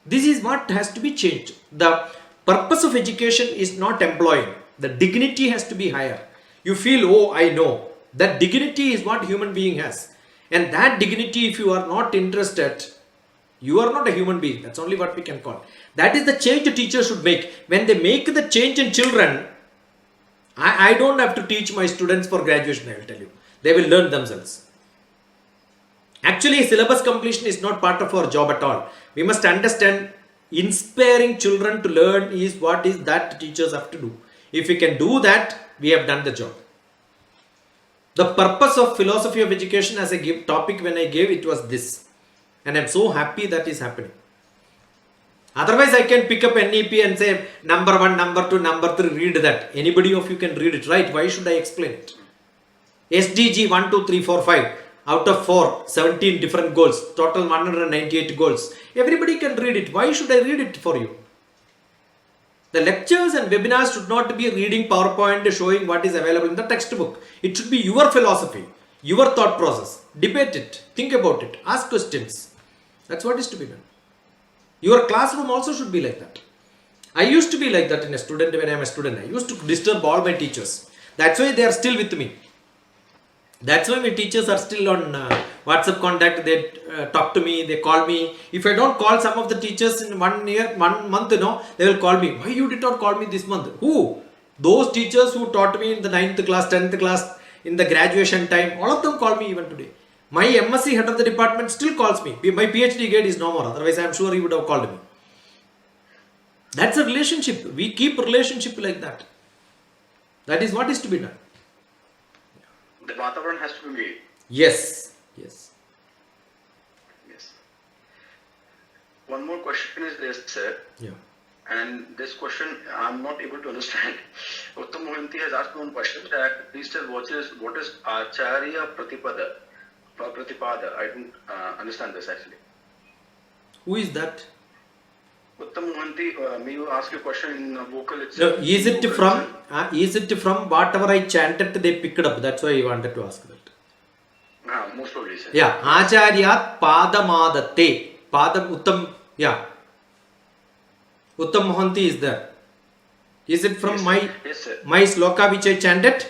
This is what has to be changed. The purpose of education is not employing. The dignity has to be higher. You feel, oh, I know. That dignity is what human being has. And that dignity, if you are not interested, you are not a human being. That's only what we can call. That is the change the teacher should make. When they make the change in children, I don't have to teach my students for graduation, I will tell you. They will learn themselves. Actually, syllabus completion is not part of our job at all. We must understand inspiring children to learn is what is that teachers have to do. If we can do that, we have done the job. The purpose of philosophy of education as a topic when I gave it was this. And I am so happy that is happening. Otherwise, I can pick up NEP and say number 1, number 2, number 3, read that. Anybody of you can read it, right? Why should I explain it? SDG 1, 2, 3, 4, 5. Out of 4, 17 different goals. Total 198 goals. Everybody can read it. Why should I read it for you? The lectures and webinars should not be reading PowerPoint showing what is available in the textbook. It should be your philosophy, your thought process. Debate it. Think about it. Ask questions. That's what is to be done. Your classroom also should be like that. I used to be like that when I am a student. I used to disturb all my teachers. That's why they are still with me. That's why my teachers are still on WhatsApp contact. They talk to me, they call me. If I don't call some of the teachers in 1 month, you know, they will call me. Why you did not call me this month? Who? Those teachers who taught me in the 9th class, 10th class, in the graduation time, all of them call me even today. My MSc head of the department still calls me. My PhD grade is no more. Otherwise, I am sure he would have called me. That's a relationship. We keep relationship like that. That is what is to be done. The Vatavaran has to be made. Yes. Yes. Yes. One more question is this, sir. Yeah. And this question I'm not able to understand. Uttam Mohanty has asked one question that please tell what is Acharya Pratipada? I don't understand this actually. Who is that? Uttam Mohanty, may you ask a question in vocal No, itself? is it from whatever I chanted they picked up? That's why I wanted to ask that. Most probably, sir. Yeah, Acharyat Padamadate. Uttam, yeah. Uttam Mohanty is there. Is it from Yes, sir. my sloka which I chanted?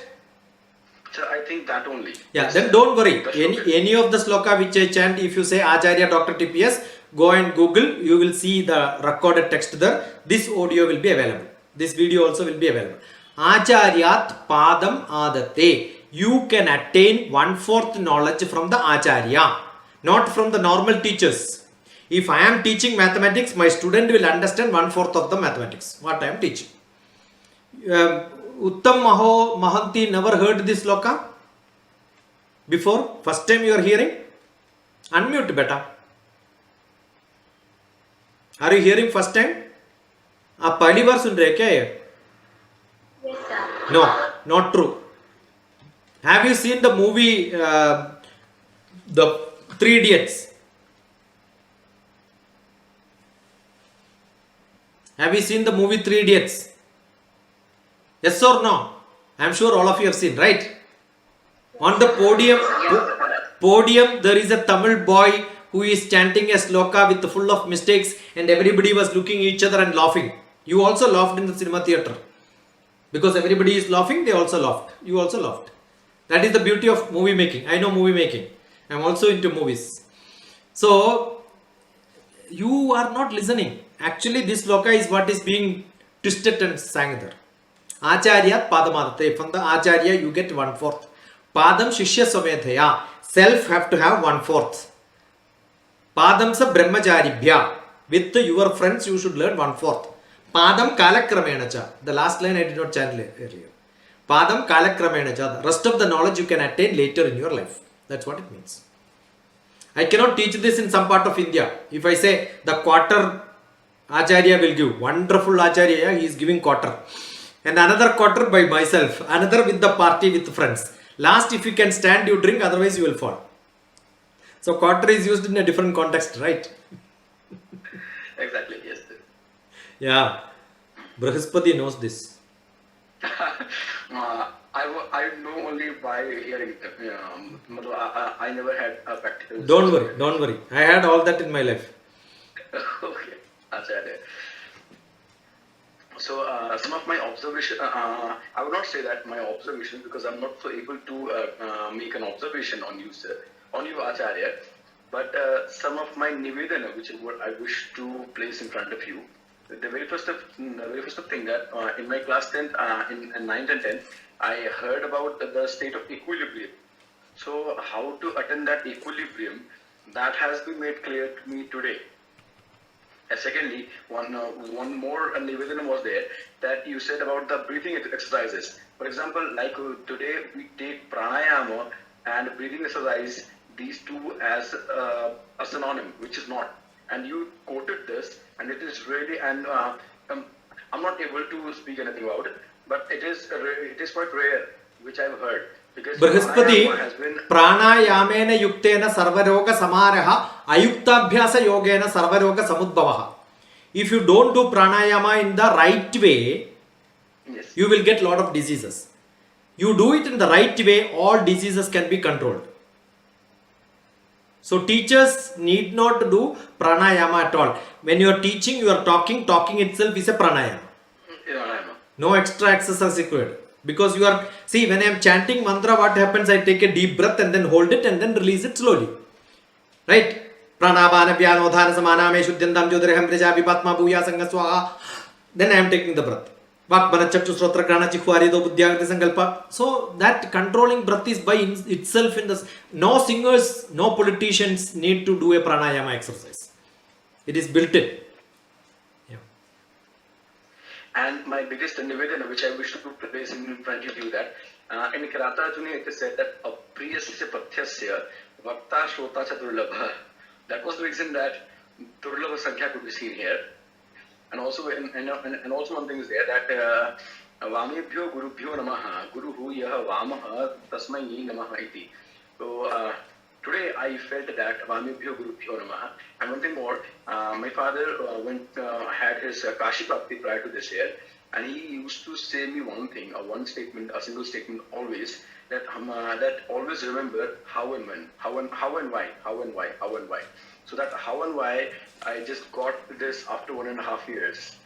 Sir, I think that only. Yeah, Yes, then sir. don't worry. That's okay. Any of the sloka which I chant, if you say Acharya DrTPS, go and Google, you will see the recorded text there. This audio will be available. This video also will be available. Acharyat Padam Adate. You can attain 1/4 knowledge from the Acharya, not from the normal teachers. If I am teaching mathematics, my student will understand 1/4 of the mathematics, what I am teaching. Uttam Mohanty never heard this sloka before? First time you are hearing? Unmute beta. Are you hearing first time? आप पहली बार सुन रहे हैं क्या ये? Yes, sir. No, not true. Have you seen the movie The 3 Idiots? Have you seen the movie 3 Idiots? Yes or no? I am sure all of you have seen, right? On the podium there is a Tamil boy who is chanting a sloka with full of mistakes and everybody was looking at each other and laughing. You also laughed in the cinema theatre. Because everybody is laughing, they also laughed. You also laughed. That is the beauty of movie making. I know movie making. I am also into movies. So, you are not listening. Actually, this sloka is what is being twisted and sang there. Acharya Padamadate. From the Acharya you get 1/4. Padam Shishya Samedhaya. Self have to have 1/4. Padam sa Brahmacharibhya. With your friends you should learn 1/4. Padam Kalakramenacha. The last line I did not chant earlier. Padam Kalakramenacha. The rest of the knowledge you can attain later in your life. That's what it means. I cannot teach this in some part of India. If I say the quarter Acharya will give, wonderful Acharya, he is giving quarter. And another quarter by myself, another with the party with friends. Last, if you can stand, you drink, otherwise you will fall. So quarter is used in a different context, right? Exactly, yes. Yeah, Brahaspati knows this. I know only by hearing. I never had a practical. Don't worry. I had all that in my life. Okay, Acharya. So some of my observation, I would not say that my observation, because I'm not so able to make an observation on you, sir, on you, Acharya. But some of my nivedana, which is what I wish to place in front of you. The very first thing that in my class 10th, in 9th and 10th, I heard about the state of equilibrium. So how to attain that equilibrium, that has been made clear to me today. Secondly, one more nivedana was there that you said about the breathing exercises. For example, like today we take pranayama and breathing exercise, these two as a synonym, which is not. And you quoted this, and it is really, and I'm not able to speak anything about it, but it is quite rare, which I've heard. Because Brahaspati, pranayama has been pranayamena yuktena sarvaroga samaraha ayuktabhyasa yogena sarvaroga samudbhavaha. If you don't do pranayama in the right way, yes. you will get lot of diseases. You do it in the right way, all diseases can be controlled. So teachers need not to do pranayama at all. When you are teaching, you are talking itself is a pranayama. No extra exercise required. Because you are, see, when I am chanting mantra, what happens? I take a deep breath and then hold it and then release it slowly. Right? Pranabana pyano dhana samana me shuddhyandam jyotirham praja vipatma bhuya sangha swaha. Then I am taking the breath. Vakmana chakchu srotra grana chikhwari do buddhyagrati sankalpa. So that controlling breath is by itself in the, no singers, no politicians need to do a pranayama exercise. It is built in. And my biggest nivedana, which I wish to place in front of you, that in Kiratarjuni it is said that apriyasya pathyasya vakta shrota cha durlabha. That was the reason that durlabha sankhya could be seen here. And also, and also one thing is there that vamebhyo gurubhyo namaha, guruhu yaha vamaha tasmai namaha iti. So today I felt that vamebhyo gurubhyo namaha. And one thing more, my father had his Kashi Prapti prior to this year, and he used to say me one thing, one statement, a single statement always, that that always remember how and when, how and why. So that how and why, I just got this after 1.5 years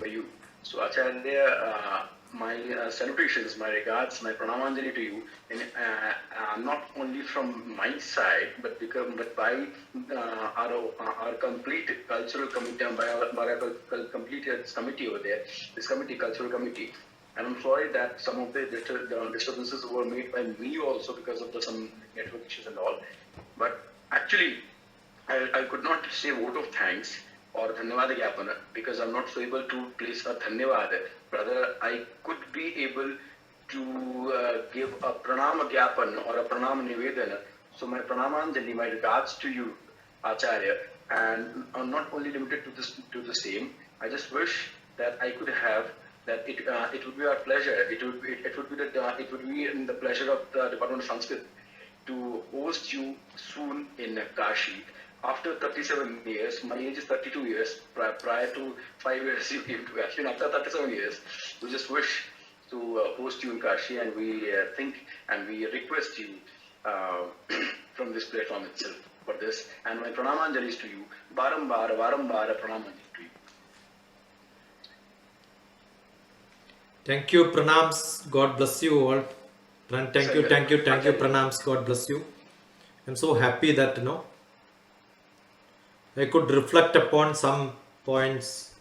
by you. So Acharya, my salutations, my regards, my pranamanjali to you, and not only from my side, but by our complete cultural committee, by our complete committee over there, this committee, cultural committee. And I'm sorry that some of the disturbances were made by me also because of some network issues and all. But actually, I could not say vote of thanks or dhanyavad gyapana because I'm not so able to place a dhanyavad. Rather, I could be able to give a pranama gyapan or a pranama nivedana. So my pranamanjali, my regards to you, Acharya, and I'm not only limited to the same. I just wish that I could have that. It would be our pleasure. It would be in the pleasure of the Department of Sanskrit to host you soon in Kashi. After 37 years, my age is 32 years, prior to 5 years you came to Kashi, and after 37 years, we just wish to host you in Kashi, and we think and we request you from this platform itself for this, and my pranamanjalis to you, varambara pranamanjali to you. Thank you, pranams, God bless you all. Thank you, pranams, God bless you. I'm so happy that, I could reflect upon some points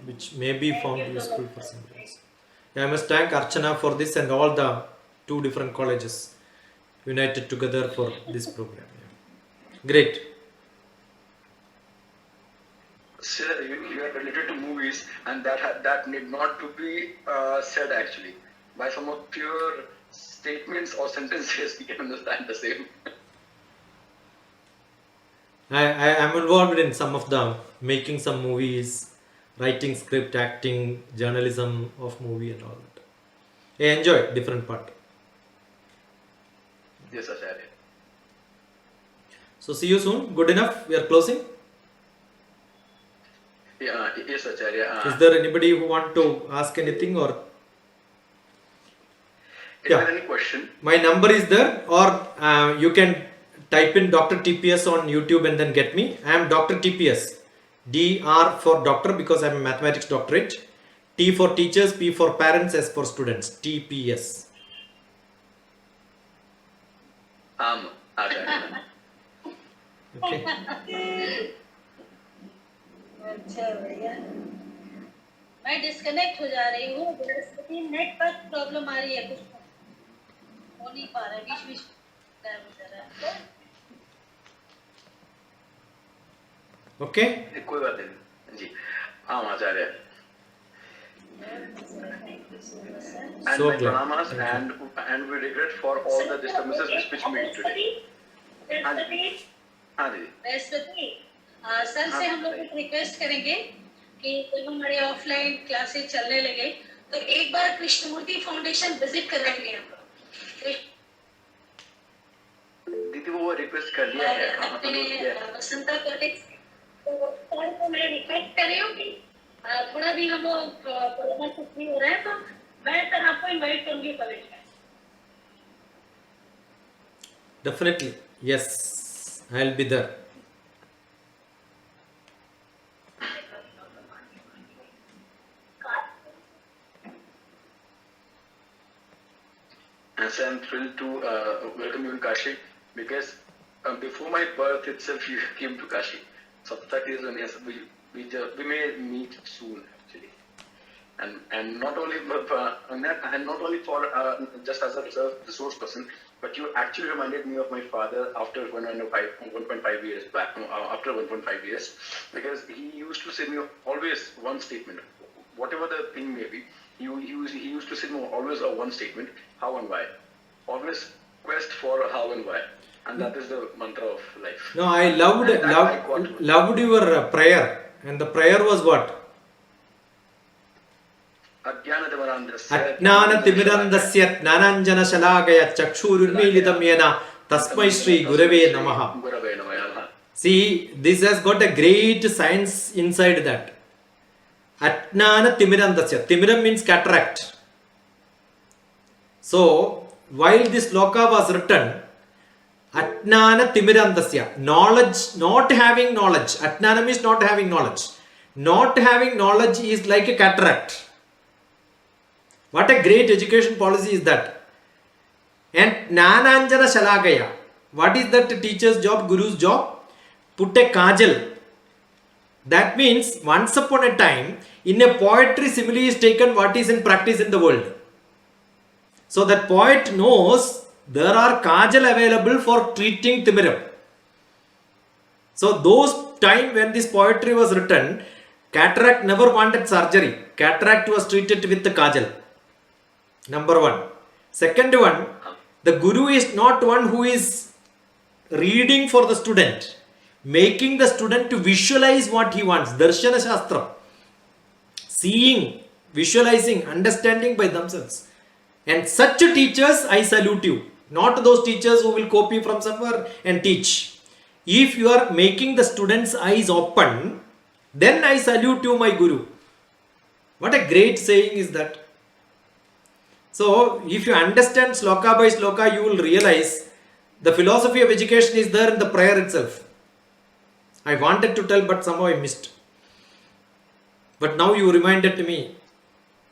which may be found useful for some students. I must thank Archana for this and all the 2 different colleges united together for this program. Yeah. Great. Sir, you are related to movies, and that need not to be said actually. By some of your statements or sentences, we can understand the same. I am involved in some of the making some movies, writing script, acting, journalism of movie and all that. I enjoy different part. Yes, Acharya. So see you soon. Good enough. We are closing. Yeah, yes, Acharya. Is there anybody who want to ask anything or? Is there any question? My number is there, or you can type in DrTPS on YouTube and then get me. I am DrTPS. DR for doctor because I am a mathematics doctorate. T for teachers, P for parents, S for students. TPS. Acharya. Okay. अच्छा भैया मैं disconnect हो जा रही हूँ Brihaspati net पर problem आ रही है कुछ हो नहीं पा रहा है बीच बीच गायब हो जा रहा है Okay. कोई बात नहीं जी हाँ आचार्य and So my glad. pranamas and we regret for all the disturbances which we made today. हाँ दीदी बृहस्पति सर से हम लोग एक रिक्वेस्ट करेंगे कि जब हमारे ऑफलाइन क्लासेस चलने लगे तो एक बार कृष्णमूर्ति फाउंडेशन विजिट कराएंगे हम लोग दीदी वो रिक्वेस्ट कर लिया है बसंता कॉलेज तो सर को मैं रिक्वेस्ट कर रही हूँ कि थोड़ा भी हम लोग कोरोना से फ्री हो रहे हैं तो मैं सर आपको इनवाइट करूंगी कॉलेज में Definitely. Yes. I'll be there. And so I'm thrilled to welcome you in Kashi because before my birth itself you came to Kashi. So that is when yes, we may meet soon actually. And not only for just as a resource person, but you actually reminded me of my father after 1.5 years back. After 1.5 years, because he used to say me always one statement, whatever the thing may be. He used to say me always a one statement, how and why. Always quest for a how and why, and that is the mantra of life. No, I loved your prayer, and the prayer was what? अज्ञानतिमिरन्धस्य ज्ञानाञ्जनशलाकया चक्षुरुन्मीलितं येन तस्मै श्री गुरवे नमः. See, this has got a great science inside that. Ajnana-timirandasya. Timiram means cataract. So, while this sloka was written, Ajnana-timirandasya. Knowledge, not having knowledge. Ajnana means not having knowledge. Not having knowledge is like a cataract. What a great education policy is that. And Jnananjana Shalagaya. What is that teacher's job, guru's job? Put a kajal. That means once upon a time, in a poetry simile is taken what is in practice in the world. So that poet knows there are kajal available for treating timiram. So those time when this poetry was written, cataract never wanted surgery. Cataract was treated with the kajal. Number one. Second one, the guru is not one who is reading for the student, making the student to visualize what he wants. Darshana Shastra. Seeing, visualizing, understanding by themselves. And such teachers, I salute you. Not those teachers who will copy from somewhere and teach. If you are making the students' eyes open, then I salute you, my guru. What a great saying is that. So, if you understand sloka by sloka, you will realize the philosophy of education is there in the prayer itself. I wanted to tell, but somehow I missed. But now you reminded me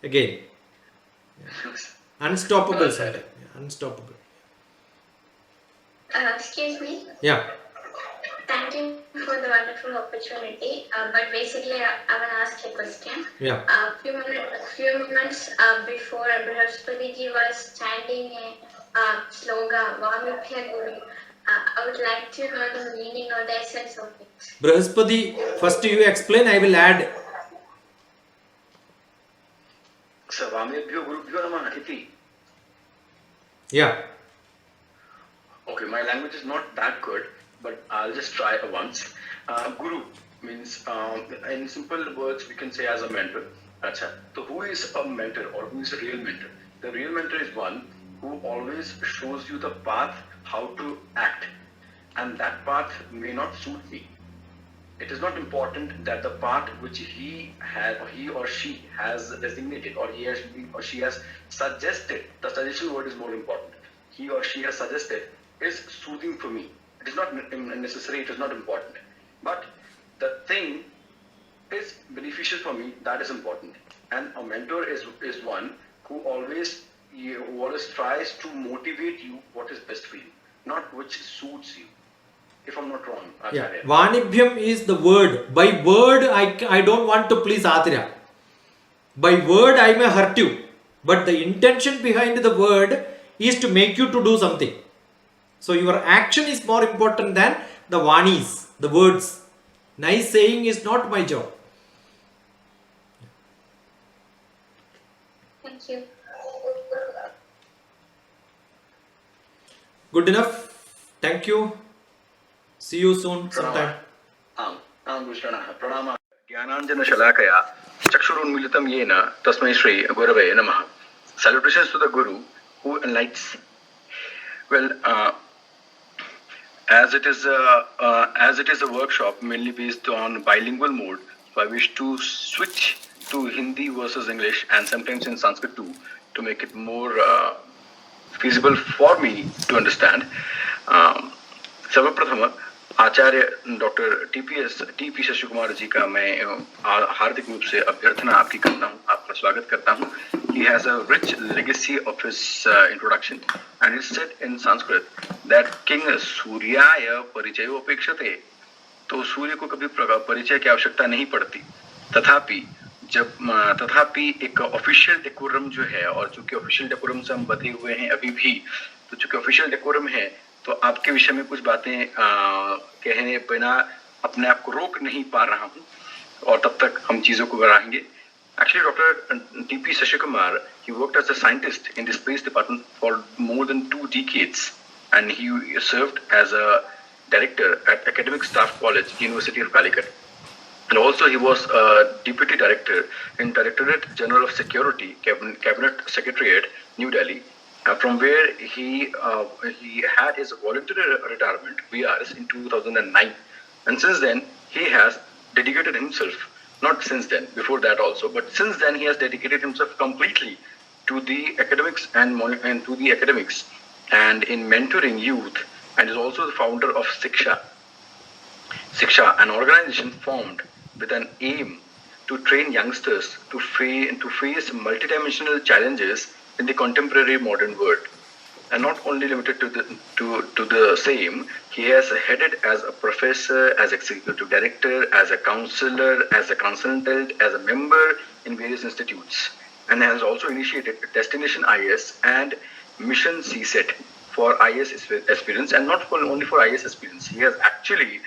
again. Unstoppable, sir. Unstoppable. Excuse me. Yeah. Thank you for the wonderful opportunity. But basically, I want to ask you a question. Yeah. Few moments before Brihaspati ji was chanting a slogan, Vamibhya Guru. I would like to know the meaning or the essence of it. Brihaspati, first you explain, I will add. Savamebhyo Gurubhyo Namaha iti. Yeah. Okay, my language is not that good, but I'll just try once. Guru means, in simple words, we can say as a mentor. Acha. So who is a mentor or who is a real mentor? The real mentor is one who always shows you the path how to act, and that path may not suit me. It is not important that the path which he or she has designated or she has suggested, the suggestion word is more important. He or she has suggested is soothing for me. It is not necessary, it is not important. But the thing is beneficial for me, that is important. And a mentor is one who always tries to motivate you what is best for you, not which suits you. If I'm not wrong, Yeah. Acharya. Vanibhyam is the word. By word, I don't want to please Atirya. By word, I may hurt you. But the intention behind the word is to make you to do something. So your action is more important than the vanis, the words. Nice saying is not my job. Thank you. Good enough. Thank you. See you soon sometime. Pranama. Jnananjana Shalakaya Chakshurunmilitam Yena Tasmai Shri Gurave Namaha. Salutations to the Guru who enlightens. Well, as it is a workshop mainly based on bilingual mode, so I wish to switch to Hindi versus English and sometimes in Sanskrit too to make it more feasible for me to understand. सर्वप्रथम आचार्य doctor TPS T P. Shashi Kumar ji का मैं हार्दिक रूप से अभ्यर्थना आपकी करता हूँ, आपका स्वागत करता हूँ. He has a rich legacy of his introduction, and it said in Sanskrit that King सूर्याय परिचयो अपेक्षते. तो सूर्य को कभी परिचय की आवश्यकता नहीं पड़ती. तथापि एक ऑफिशियल डेकोरम जो है, और चूंकि ऑफिशियल डेकोरम से हम बधे हुए हैं अभी भी, तो चूंकि ऑफिशियल डेकोरम है तो आपके विषय में कुछ बातें कहने बिना अपने आप को रोक नहीं पा रहा हूं, और तब तक हम चीजों को बढ़ाएंगे. Actually, Dr. T.P. Shashi Kumar, he worked as a scientist in the space department for more than 2 decades, and he served as a director at Academic Staff College, University of Calicut. And also he was a deputy director in Directorate General of Security, Cabinet Secretariat, New Delhi, from where he had his voluntary retirement, VRS, in 2009. And since then, he has dedicated himself, not since then, before that also, but since then he has dedicated himself completely to the academics and to the academics and in mentoring youth, and is also the founder of Siksha, an organization formed with an aim to train youngsters to face multidimensional challenges in the contemporary modern world. And not only limited to the same, he has headed as a professor, as executive director, as a counselor, as a consultant, as a member in various institutes, and has also initiated Destination IS and Mission CSET for IS aspirants, and not only for IS aspirants. He has actually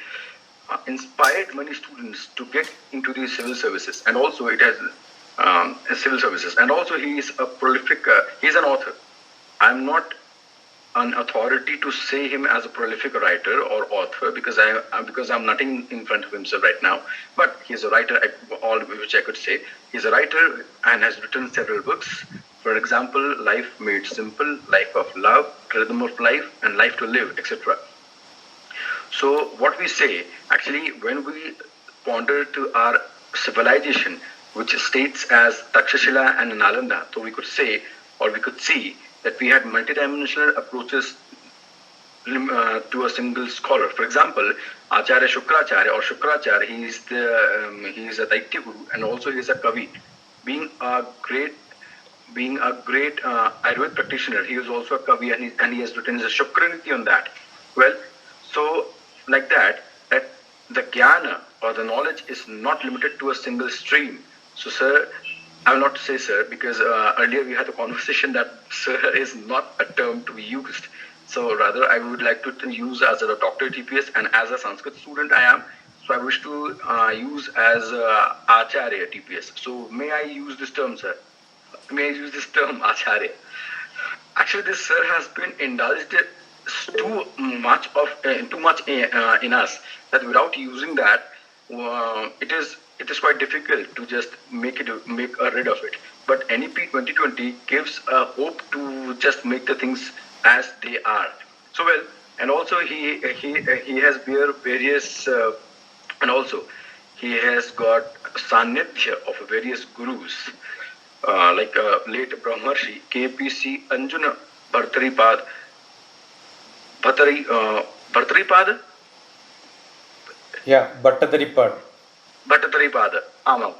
inspired many students to get into the civil services, and also it has civil services. And also he is a prolific. He is an author. I am not an authority to say him as a prolific writer or author because I'm nothing in front of himself right now. But he is a writer, all which I could say. He is a writer and has written several books. For example, Life Made Simple, Life of Love, Rhythm of Life, and Life to Live, etc. So what we say, actually, when we ponder to our civilization, which states as Takshashila and Nalanda, so we could say, or we could see, that we had multidimensional approaches to a single scholar. For example, Acharya Shukracharya, he is a Daitya Guru, and also he is a Kavi. Being a great Ayurveda practitioner, he is also a Kavi, and he has written his Shukraniti on that. Well, so like that the jnana or the knowledge is not limited to a single stream. So, sir, I will not say sir because earlier we had a conversation that sir is not a term to be used. So rather I would like to use as a Dr. TPS, and as a Sanskrit student I am. So I wish to use as Acharya TPS. So may I use this term, sir? May I use this term, Acharya? Actually, this sir has been indulged too much in us that without using that, it is quite difficult to just make a rid of it. But NEP 2020 gives a hope to just make the things as they are. So well, and also he has various and also he has got sanidhya of various gurus like late Brahmarshi KPC Anjuna Bhartaripad Bhartaripad Yeah, Bhattadaripad. Bhattadaripad Amam.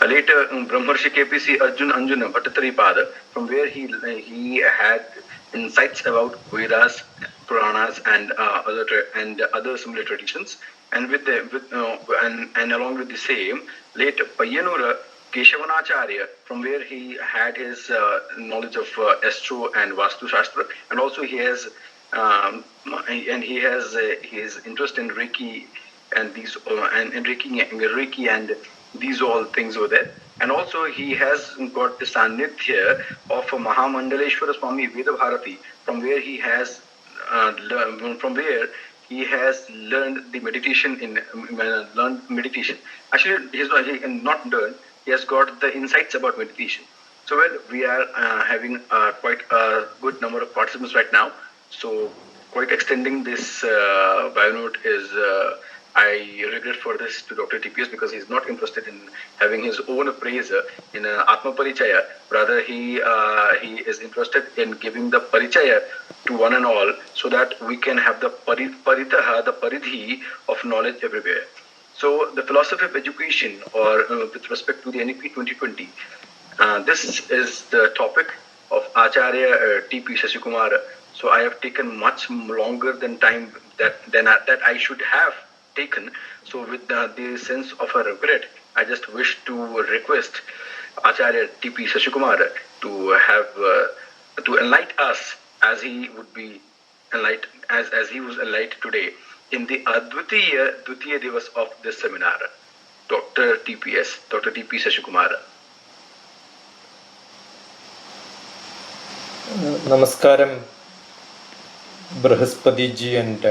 Later, Brahmarshi KPC Anjuna Bhattadaripad, from where he had insights about Vedas, Puranas, and other similar traditions, and and along with the same, late Payyanura Keshavanacharya, from where he had his knowledge of Astro and Vastu Shastra, and also he has his interest in Reiki and these and Reiki and these all things over there. And also he has got the Sanidhya of Mahamandaleshwara Swami Vedabharati, from where he has learned the meditation learned meditation. Actually, he not learned. He has got the insights about meditation. So well, we are having quite a good number of participants right now. So quite extending this bio note is. I regret for this to Dr. TPS because he's not interested in having his own appraiser in Atma Parichaya. Rather, he is interested in giving the Parichaya to one and all, so that we can have the Paritaha, the Paridhi of knowledge everywhere. So the philosophy of education, or with respect to the NEP 2020, this is the topic of Acharya T.P. Shashikumara. So I have taken much longer than time that I should have taken. So with the sense of a regret, I just wish to request Acharya T.P. Shashikumara to have to enlighten us as he would be enlightened, as he was enlightened today in the Dvitiya Divas of this seminar. Dr. TPS, Dr. T.P. Shashikumara. Namaskaram, Brahaspati ji and